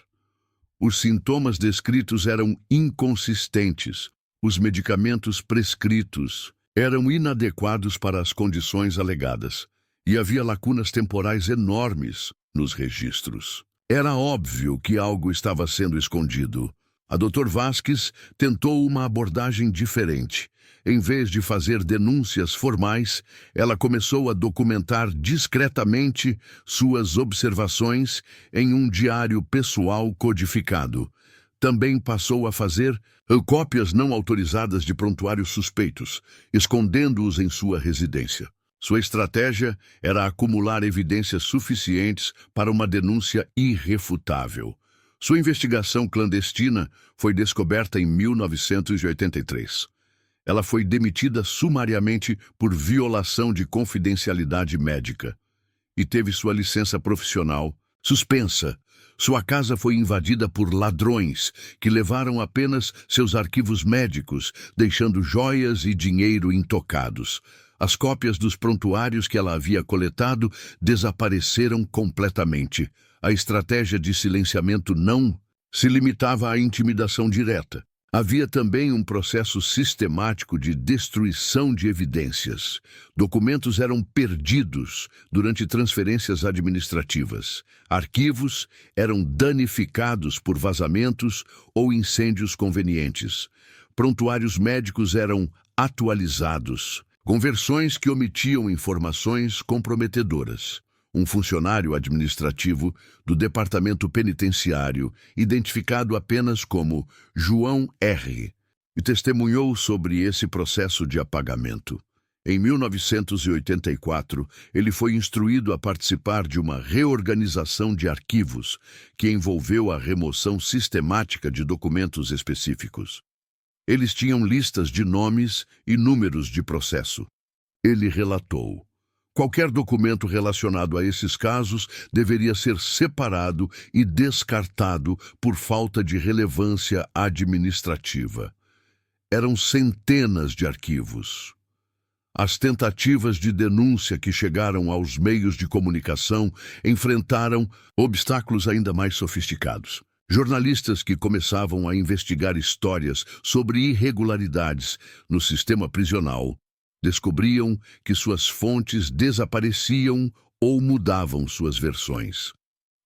Os sintomas descritos eram inconsistentes. Os medicamentos prescritos eram inadequados para as condições alegadas. E havia lacunas temporais enormes nos registros. Era óbvio que algo estava sendo escondido. A Dr. Vasques tentou uma abordagem diferente. Em vez de fazer denúncias formais, ela começou a documentar discretamente suas observações em um diário pessoal codificado. Também passou a fazer cópias não autorizadas de prontuários suspeitos, escondendo-os em sua residência. Sua estratégia era acumular evidências suficientes para uma denúncia irrefutável. Sua investigação clandestina foi descoberta em 1983. Ela foi demitida sumariamente por violação de confidencialidade médica e teve sua licença profissional suspensa. Sua casa foi invadida por ladrões que levaram apenas seus arquivos médicos, deixando joias e dinheiro intocados. As cópias dos prontuários que ela havia coletado desapareceram completamente. A estratégia de silenciamento não se limitava à intimidação direta. Havia também um processo sistemático de destruição de evidências. Documentos eram perdidos durante transferências administrativas. Arquivos eram danificados por vazamentos ou incêndios convenientes. Prontuários médicos eram atualizados, com versões que omitiam informações comprometedoras. Um funcionário administrativo do Departamento Penitenciário, identificado apenas como João R., e testemunhou sobre esse processo de apagamento. Em 1984, ele foi instruído a participar de uma reorganização de arquivos que envolveu a remoção sistemática de documentos específicos. Eles tinham listas de nomes e números de processo. Ele relatou: qualquer documento relacionado a esses casos deveria ser separado e descartado por falta de relevância administrativa. Eram centenas de arquivos. As tentativas de denúncia que chegaram aos meios de comunicação enfrentaram obstáculos ainda mais sofisticados. Jornalistas que começavam a investigar histórias sobre irregularidades no sistema prisional descobriam que suas fontes desapareciam ou mudavam suas versões.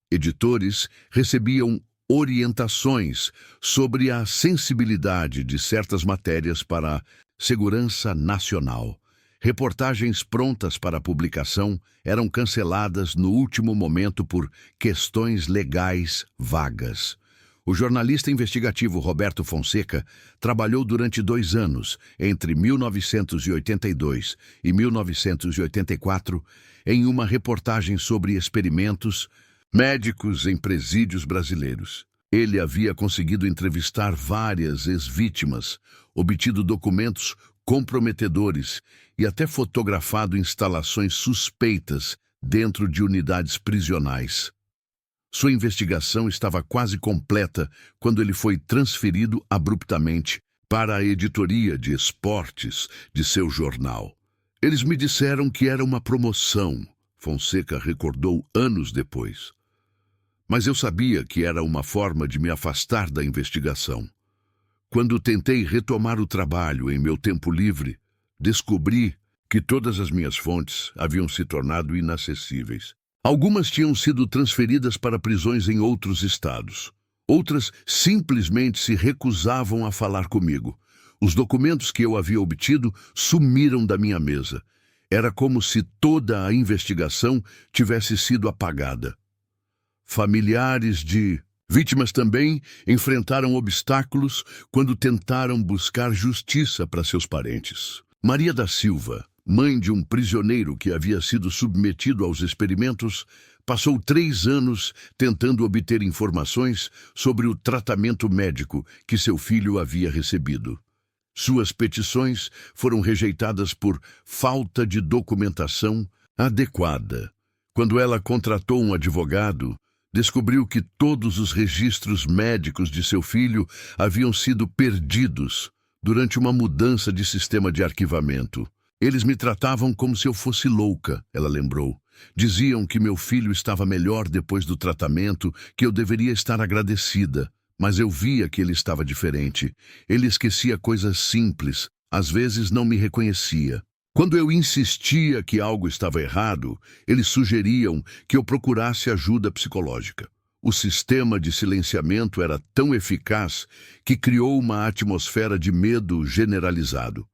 Editores recebiam orientações sobre a sensibilidade de certas matérias para a segurança nacional. Reportagens prontas para publicação eram canceladas no último momento por questões legais vagas. O jornalista investigativo Roberto Fonseca trabalhou durante 2 anos, entre 1982 e 1984, em uma reportagem sobre experimentos médicos em presídios brasileiros. Ele havia conseguido entrevistar várias ex-vítimas, obtido documentos comprometedores e até fotografado instalações suspeitas dentro de unidades prisionais. Sua investigação estava quase completa quando ele foi transferido abruptamente para a editoria de esportes de seu jornal. Eles me disseram que era uma promoção, Fonseca recordou anos depois. Mas eu sabia que era uma forma de me afastar da investigação. Quando tentei retomar o trabalho em meu tempo livre, descobri que todas as minhas fontes haviam se tornado inacessíveis. Algumas tinham sido transferidas para prisões em outros estados. Outras simplesmente se recusavam a falar comigo. Os documentos que eu havia obtido sumiram da minha mesa. Era como se toda a investigação tivesse sido apagada. Familiares de vítimas também enfrentaram obstáculos quando tentaram buscar justiça para seus parentes. Maria da Silva, mãe de um prisioneiro que havia sido submetido aos experimentos, passou 3 anos tentando obter informações sobre o tratamento médico que seu filho havia recebido. Suas petições foram rejeitadas por falta de documentação adequada. Quando ela contratou um advogado, descobriu que todos os registros médicos de seu filho haviam sido perdidos durante uma mudança de sistema de arquivamento. Eles me tratavam como se eu fosse louca, ela lembrou. Diziam que meu filho estava melhor depois do tratamento, que eu deveria estar agradecida. Mas eu via que ele estava diferente. Ele esquecia coisas simples, às vezes não me reconhecia. Quando eu insistia que algo estava errado, eles sugeriam que eu procurasse ajuda psicológica. O sistema de silenciamento era tão eficaz que criou uma atmosfera de medo generalizado.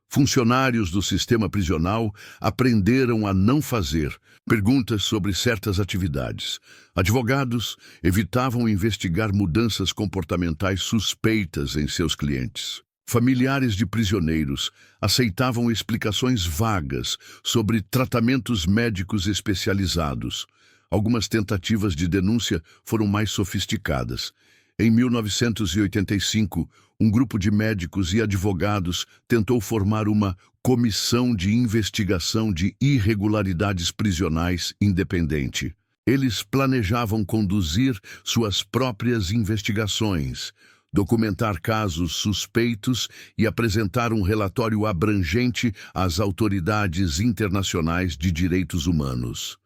Funcionários do sistema prisional aprenderam a não fazer perguntas sobre certas atividades. Advogados evitavam investigar mudanças comportamentais suspeitas em seus clientes. Familiares de prisioneiros aceitavam explicações vagas sobre tratamentos médicos especializados. Algumas tentativas de denúncia foram mais sofisticadas. Em 1985, um grupo de médicos e advogados tentou formar uma comissão de investigação de irregularidades prisionais independente. Eles planejavam conduzir suas próprias investigações, documentar casos suspeitos e apresentar um relatório abrangente às autoridades internacionais de direitos humanos.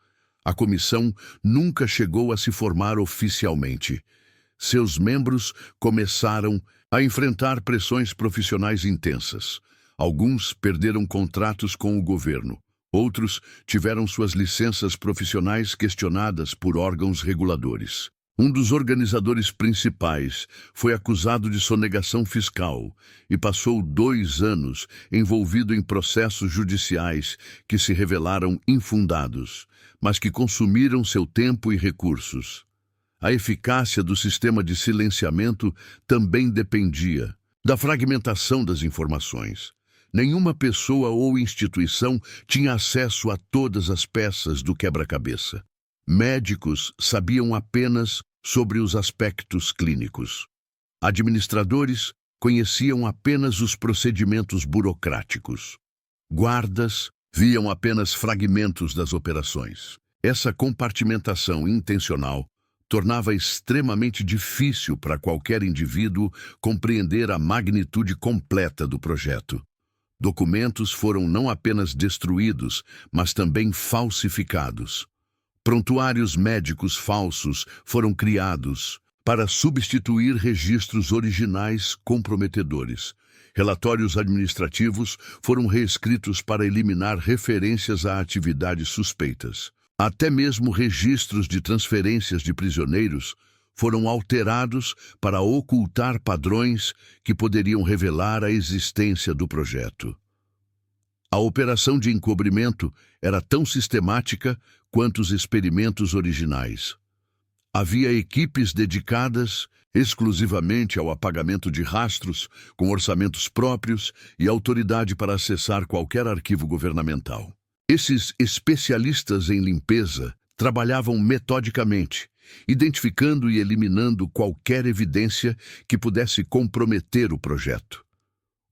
A comissão nunca chegou a se formar oficialmente. Seus membros começaram a enfrentar pressões profissionais intensas. Alguns perderam contratos com o governo. Outros tiveram suas licenças profissionais questionadas por órgãos reguladores. Um dos organizadores principais foi acusado de sonegação fiscal e passou 2 anos envolvido em processos judiciais que se revelaram infundados, mas que consumiram seu tempo e recursos. A eficácia do sistema de silenciamento também dependia da fragmentação das informações. Nenhuma pessoa ou instituição tinha acesso a todas as peças do quebra-cabeça. Médicos sabiam apenas sobre os aspectos clínicos. Administradores conheciam apenas os procedimentos burocráticos. Guardas viam apenas fragmentos das operações. Essa compartimentação intencional tornava extremamente difícil para qualquer indivíduo compreender a magnitude completa do projeto. Documentos foram não apenas destruídos, mas também falsificados. Prontuários médicos falsos foram criados para substituir registros originais comprometedores. Relatórios administrativos foram reescritos para eliminar referências a atividades suspeitas. Até mesmo registros de transferências de prisioneiros foram alterados para ocultar padrões que poderiam revelar a existência do projeto. A operação de encobrimento era tão sistemática quanto os experimentos originais. Havia equipes dedicadas exclusivamente ao apagamento de rastros, com orçamentos próprios e autoridade para acessar qualquer arquivo governamental. Esses especialistas em limpeza trabalhavam metodicamente identificando e eliminando qualquer evidência que pudesse comprometer o projeto.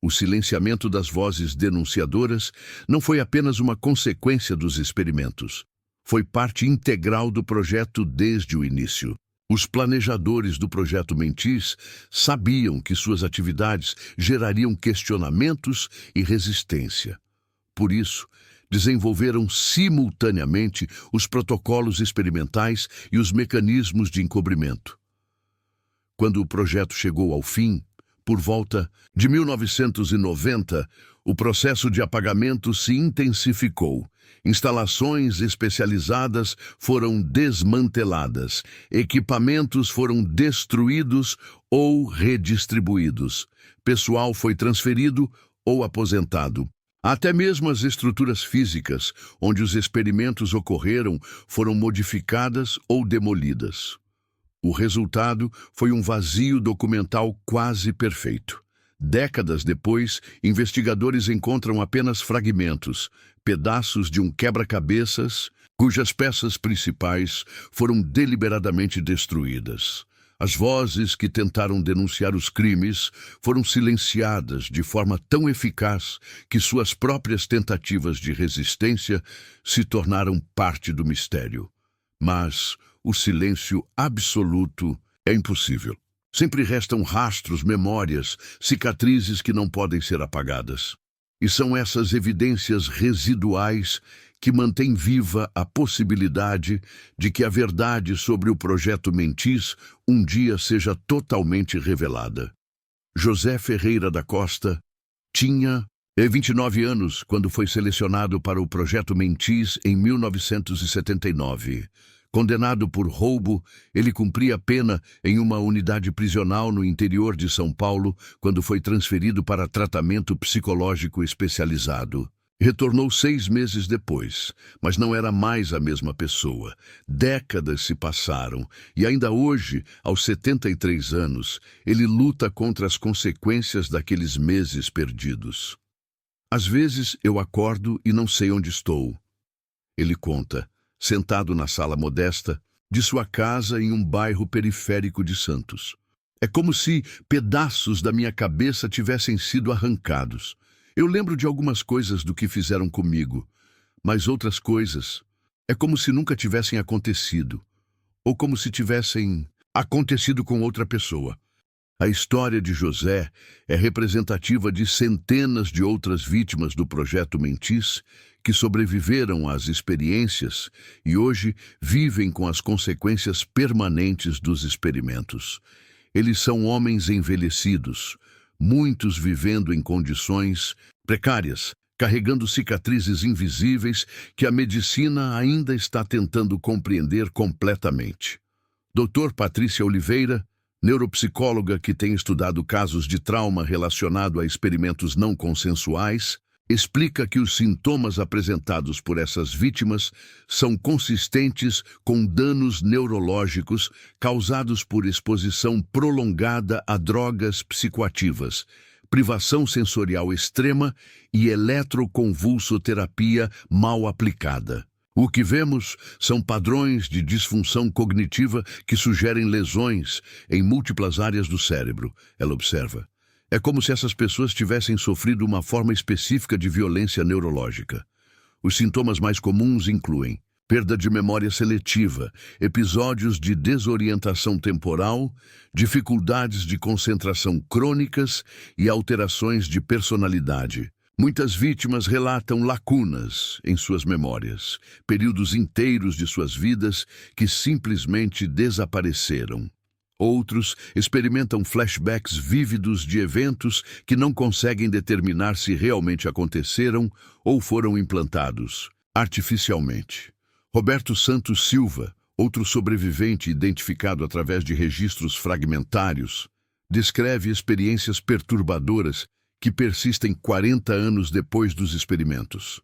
O silenciamento das vozes denunciadoras não foi apenas uma consequência dos experimentos. Foi parte integral do projeto desde o início. Os planejadores do projeto Mentis sabiam que suas atividades gerariam questionamentos e resistência. Por isso, desenvolveram simultaneamente os protocolos experimentais e os mecanismos de encobrimento. Quando o projeto chegou ao fim, por volta de 1990, o processo de apagamento se intensificou. Instalações especializadas foram desmanteladas, equipamentos foram destruídos ou redistribuídos, pessoal foi transferido ou aposentado. Até mesmo as estruturas físicas, onde os experimentos ocorreram, foram modificadas ou demolidas. O resultado foi um vazio documental quase perfeito. Décadas depois, investigadores encontram apenas fragmentos, pedaços de um quebra-cabeças, cujas peças principais foram deliberadamente destruídas. As vozes que tentaram denunciar os crimes foram silenciadas de forma tão eficaz que suas próprias tentativas de resistência se tornaram parte do mistério. Mas o silêncio absoluto é impossível. Sempre restam rastros, memórias, cicatrizes que não podem ser apagadas. E são essas evidências residuais que mantêm viva a possibilidade de que a verdade sobre o projeto Mentis um dia seja totalmente revelada. José Ferreira da Costa tinha 29 anos quando foi selecionado para o projeto Mentis em 1979. Condenado por roubo, ele cumpria a pena em uma unidade prisional no interior de São Paulo quando foi transferido para tratamento psicológico especializado. Retornou 6 meses depois, mas não era mais a mesma pessoa. Décadas se passaram e ainda hoje, aos 73 anos, ele luta contra as consequências daqueles meses perdidos. Às vezes eu acordo e não sei onde estou. Ele conta, sentado na sala modesta de sua casa em um bairro periférico de Santos. É como se pedaços da minha cabeça tivessem sido arrancados. Eu lembro de algumas coisas do que fizeram comigo, mas outras coisas é como se nunca tivessem acontecido, ou como se tivessem acontecido com outra pessoa. A história de José é representativa de centenas de outras vítimas do projeto Mentis que sobreviveram às experiências e hoje vivem com as consequências permanentes dos experimentos. Eles são homens envelhecidos, muitos vivendo em condições precárias, carregando cicatrizes invisíveis que a medicina ainda está tentando compreender completamente. Dr. Patrícia Oliveira, neuropsicóloga que tem estudado casos de trauma relacionado a experimentos não consensuais, explica que os sintomas apresentados por essas vítimas são consistentes com danos neurológicos causados por exposição prolongada a drogas psicoativas, privação sensorial extrema e eletroconvulsoterapia mal aplicada. O que vemos são padrões de disfunção cognitiva que sugerem lesões em múltiplas áreas do cérebro, ela observa. É como se essas pessoas tivessem sofrido uma forma específica de violência neurológica. Os sintomas mais comuns incluem perda de memória seletiva, episódios de desorientação temporal, dificuldades de concentração crônicas e alterações de personalidade. Muitas vítimas relatam lacunas em suas memórias, períodos inteiros de suas vidas que simplesmente desapareceram. Outros experimentam flashbacks vívidos de eventos que não conseguem determinar se realmente aconteceram ou foram implantados artificialmente. Roberto Santos Silva, outro sobrevivente identificado através de registros fragmentários, descreve experiências perturbadoras que persistem 40 anos depois dos experimentos.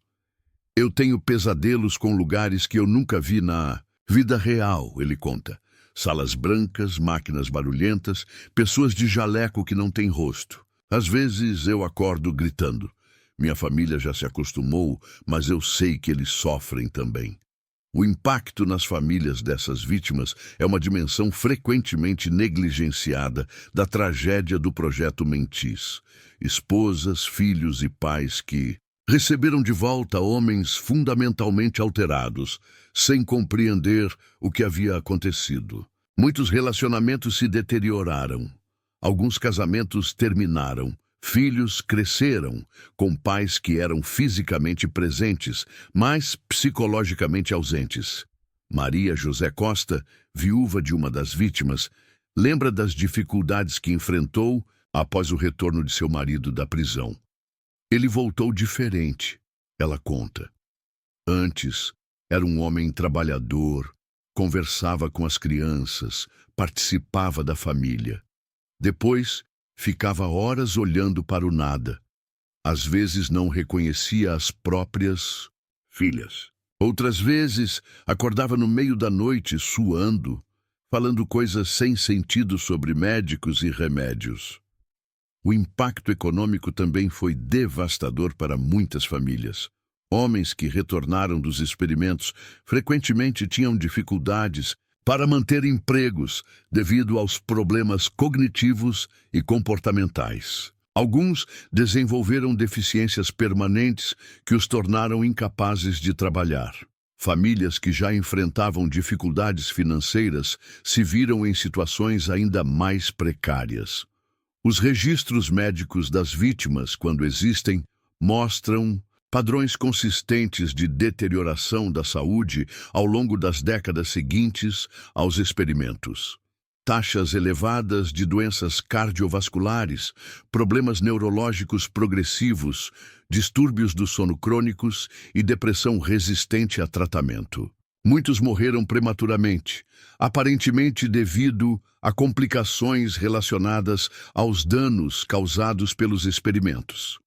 Eu tenho pesadelos com lugares que eu nunca vi na vida real, ele conta. Salas brancas, máquinas barulhentas, pessoas de jaleco que não têm rosto. Às vezes eu acordo gritando. Minha família já se acostumou, mas eu sei que eles sofrem também. O impacto nas famílias dessas vítimas é uma dimensão frequentemente negligenciada da tragédia do projeto Mentis. Esposas, filhos e pais que receberam de volta homens fundamentalmente alterados, sem compreender o que havia acontecido. Muitos relacionamentos se deterioraram. Alguns casamentos terminaram. Filhos cresceram com pais que eram fisicamente presentes, mas psicologicamente ausentes. Maria José Costa, viúva de uma das vítimas, lembra das dificuldades que enfrentou após o retorno de seu marido da prisão. Ele voltou diferente, ela conta. Antes, era um homem trabalhador, conversava com as crianças, participava da família. Depois, ficava horas olhando para o nada. Às vezes não reconhecia as próprias filhas. Outras vezes, acordava no meio da noite, suando, falando coisas sem sentido sobre médicos e remédios. O impacto econômico também foi devastador para muitas famílias. Homens que retornaram dos experimentos frequentemente tinham dificuldades para manter empregos devido aos problemas cognitivos e comportamentais. Alguns desenvolveram deficiências permanentes que os tornaram incapazes de trabalhar. Famílias que já enfrentavam dificuldades financeiras se viram em situações ainda mais precárias. Os registros médicos das vítimas, quando existem, mostram padrões consistentes de deterioração da saúde ao longo das décadas seguintes aos experimentos. Taxas elevadas de doenças cardiovasculares, problemas neurológicos progressivos, distúrbios do sono crônicos e depressão resistente a tratamento. Muitos morreram prematuramente, aparentemente devido a complicações relacionadas aos danos causados pelos experimentos.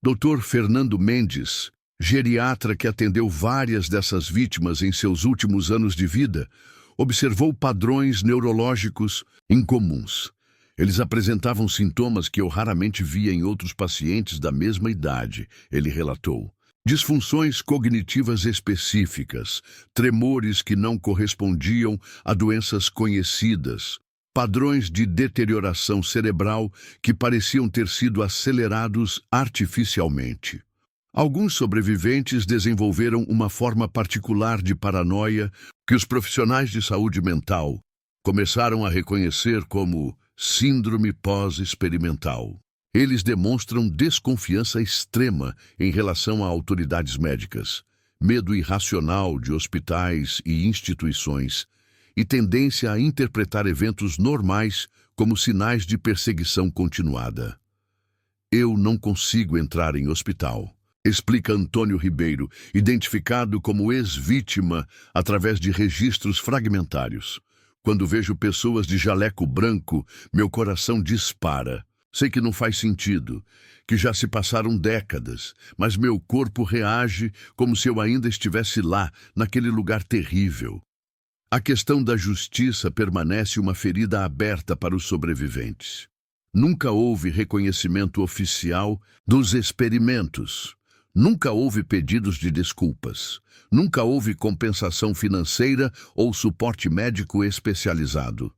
Dr. Fernando Mendes, geriatra que atendeu várias dessas vítimas em seus últimos anos de vida, observou padrões neurológicos incomuns. Eles apresentavam sintomas que eu raramente via em outros pacientes da mesma idade, ele relatou. Disfunções cognitivas específicas, tremores que não correspondiam a doenças conhecidas, padrões de deterioração cerebral que pareciam ter sido acelerados artificialmente. Alguns sobreviventes desenvolveram uma forma particular de paranoia que os profissionais de saúde mental começaram a reconhecer como síndrome pós-experimental. Eles demonstram desconfiança extrema em relação a autoridades médicas, medo irracional de hospitais e instituições, e tendência a interpretar eventos normais como sinais de perseguição continuada. Eu não consigo entrar em hospital, explica Antônio Ribeiro, identificado como ex-vítima através de registros fragmentários. Quando vejo pessoas de jaleco branco, meu coração dispara. Sei que não faz sentido, que já se passaram décadas, mas meu corpo reage como se eu ainda estivesse lá, naquele lugar terrível. A questão da justiça permanece uma ferida aberta para os sobreviventes. Nunca houve reconhecimento oficial dos experimentos. Nunca houve pedidos de desculpas. Nunca houve compensação financeira ou suporte médico especializado.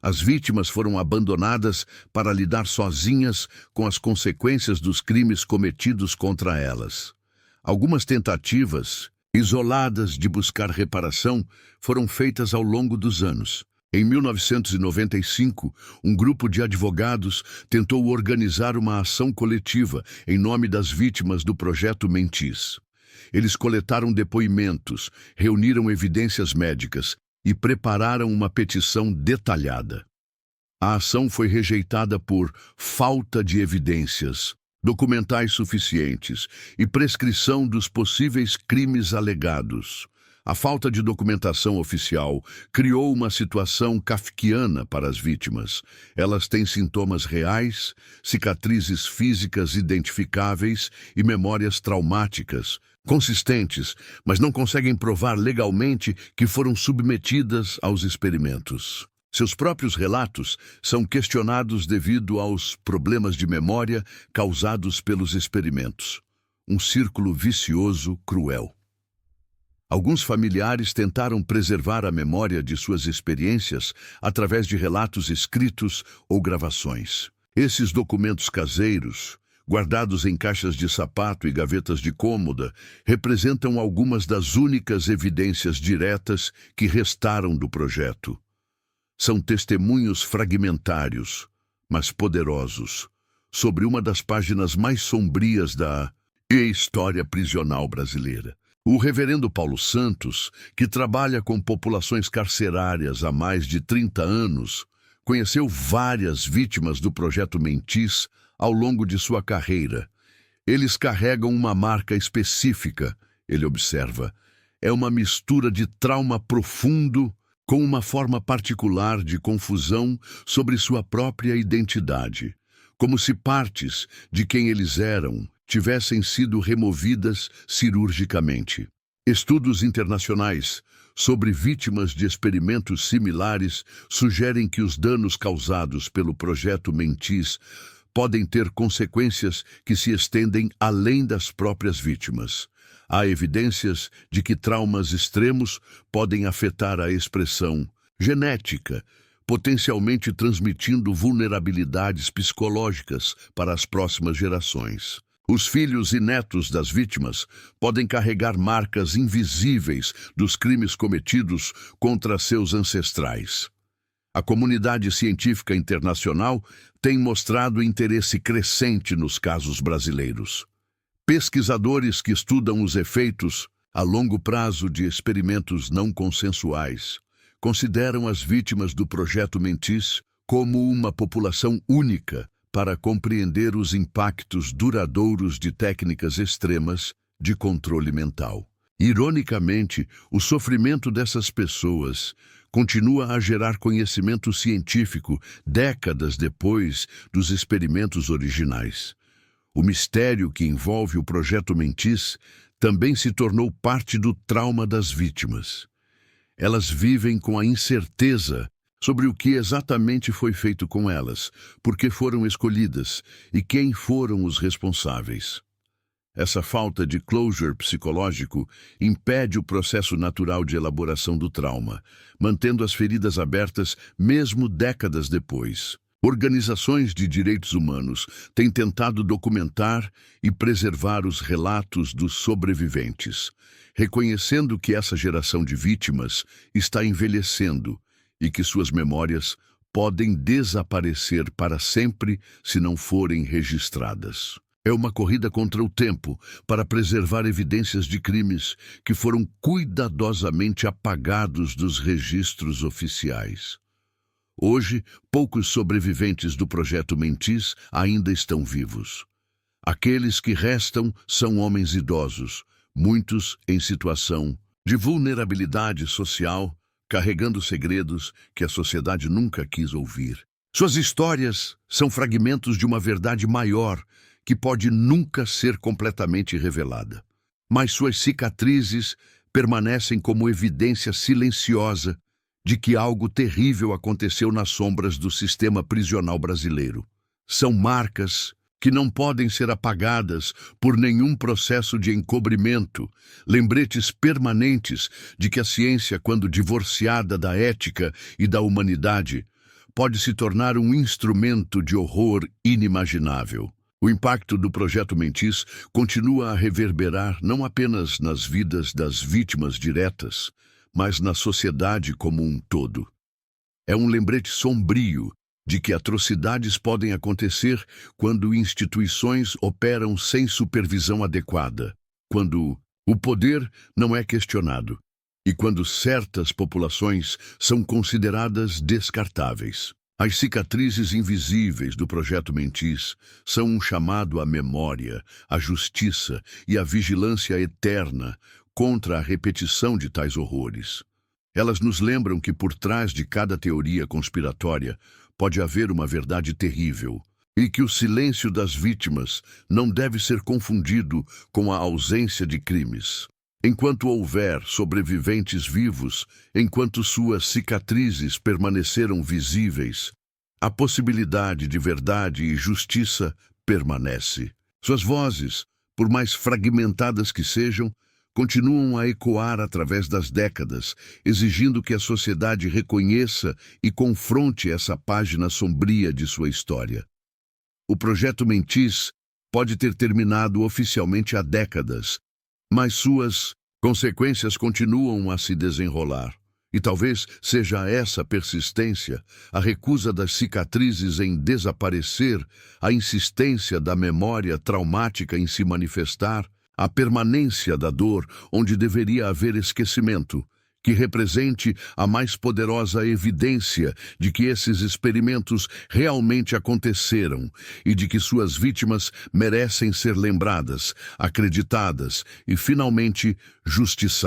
As vítimas foram abandonadas para lidar sozinhas com as consequências dos crimes cometidos contra elas. Algumas tentativas isoladas de buscar reparação foram feitas ao longo dos anos. Em 1995, um grupo de advogados tentou organizar uma ação coletiva em nome das vítimas do projeto Mentis. Eles coletaram depoimentos, reuniram evidências médicas e prepararam uma petição detalhada. A ação foi rejeitada por falta de evidências documentais suficientes e prescrição dos possíveis crimes alegados. A falta de documentação oficial criou uma situação kafkiana para as vítimas. Elas têm sintomas reais, cicatrizes físicas identificáveis e memórias traumáticas, consistentes, mas não conseguem provar legalmente que foram submetidas aos experimentos. Seus próprios relatos são questionados devido aos problemas de memória causados pelos experimentos. Um círculo vicioso cruel. Alguns familiares tentaram preservar a memória de suas experiências através de relatos escritos ou gravações. Esses documentos caseiros, guardados em caixas de sapato e gavetas de cômoda, representam algumas das únicas evidências diretas que restaram do projeto. São testemunhos fragmentários, mas poderosos, sobre uma das páginas mais sombrias da história prisional brasileira. O reverendo Paulo Santos, que trabalha com populações carcerárias há mais de 30 anos, conheceu várias vítimas do Projeto Mentis ao longo de sua carreira. Eles carregam uma marca específica, ele observa. É uma mistura de trauma profundo com uma forma particular de confusão sobre sua própria identidade, como se partes de quem eles eram tivessem sido removidas cirurgicamente. Estudos internacionais sobre vítimas de experimentos similares sugerem que os danos causados pelo Projeto Mentis podem ter consequências que se estendem além das próprias vítimas. Há evidências de que traumas extremos podem afetar a expressão genética, potencialmente transmitindo vulnerabilidades psicológicas para as próximas gerações. Os filhos e netos das vítimas podem carregar marcas invisíveis dos crimes cometidos contra seus ancestrais. A comunidade científica internacional tem mostrado interesse crescente nos casos brasileiros. Pesquisadores que estudam os efeitos a longo prazo de experimentos não consensuais consideram as vítimas do Projeto Mentis como uma população única para compreender os impactos duradouros de técnicas extremas de controle mental. Ironicamente, o sofrimento dessas pessoas continua a gerar conhecimento científico décadas depois dos experimentos originais. O mistério que envolve o Projeto Mentis também se tornou parte do trauma das vítimas. Elas vivem com a incerteza sobre o que exatamente foi feito com elas, por que foram escolhidas e quem foram os responsáveis. Essa falta de closure psicológico impede o processo natural de elaboração do trauma, mantendo as feridas abertas mesmo décadas depois. Organizações de direitos humanos têm tentado documentar e preservar os relatos dos sobreviventes, reconhecendo que essa geração de vítimas está envelhecendo e que suas memórias podem desaparecer para sempre se não forem registradas. É uma corrida contra o tempo para preservar evidências de crimes que foram cuidadosamente apagados dos registros oficiais. Hoje, poucos sobreviventes do Projeto Mentis ainda estão vivos. Aqueles que restam são homens idosos, muitos em situação de vulnerabilidade social, carregando segredos que a sociedade nunca quis ouvir. Suas histórias são fragmentos de uma verdade maior que pode nunca ser completamente revelada. Mas suas cicatrizes permanecem como evidência silenciosa de que algo terrível aconteceu nas sombras do sistema prisional brasileiro. São marcas que não podem ser apagadas por nenhum processo de encobrimento, lembretes permanentes de que a ciência, quando divorciada da ética e da humanidade, pode se tornar um instrumento de horror inimaginável. O impacto do Projeto Mentis continua a reverberar não apenas nas vidas das vítimas diretas, mas na sociedade como um todo. É um lembrete sombrio de que atrocidades podem acontecer quando instituições operam sem supervisão adequada, quando o poder não é questionado e quando certas populações são consideradas descartáveis. As cicatrizes invisíveis do Projeto Mentis são um chamado à memória, à justiça e à vigilância eterna contra a repetição de tais horrores. Elas nos lembram que por trás de cada teoria conspiratória pode haver uma verdade terrível, e que o silêncio das vítimas não deve ser confundido com a ausência de crimes. Enquanto houver sobreviventes vivos, enquanto suas cicatrizes permaneceram visíveis, a possibilidade de verdade e justiça permanece. Suas vozes, por mais fragmentadas que sejam, continuam a ecoar através das décadas, exigindo que a sociedade reconheça e confronte essa página sombria de sua história. O projeto Mentis pode ter terminado oficialmente há décadas, mas suas consequências continuam a se desenrolar. E talvez seja essa persistência, a recusa das cicatrizes em desaparecer, a insistência da memória traumática em se manifestar, a permanência da dor onde deveria haver esquecimento, que represente a mais poderosa evidência de que esses experimentos realmente aconteceram e de que suas vítimas merecem ser lembradas, acreditadas e finalmente justiçadas.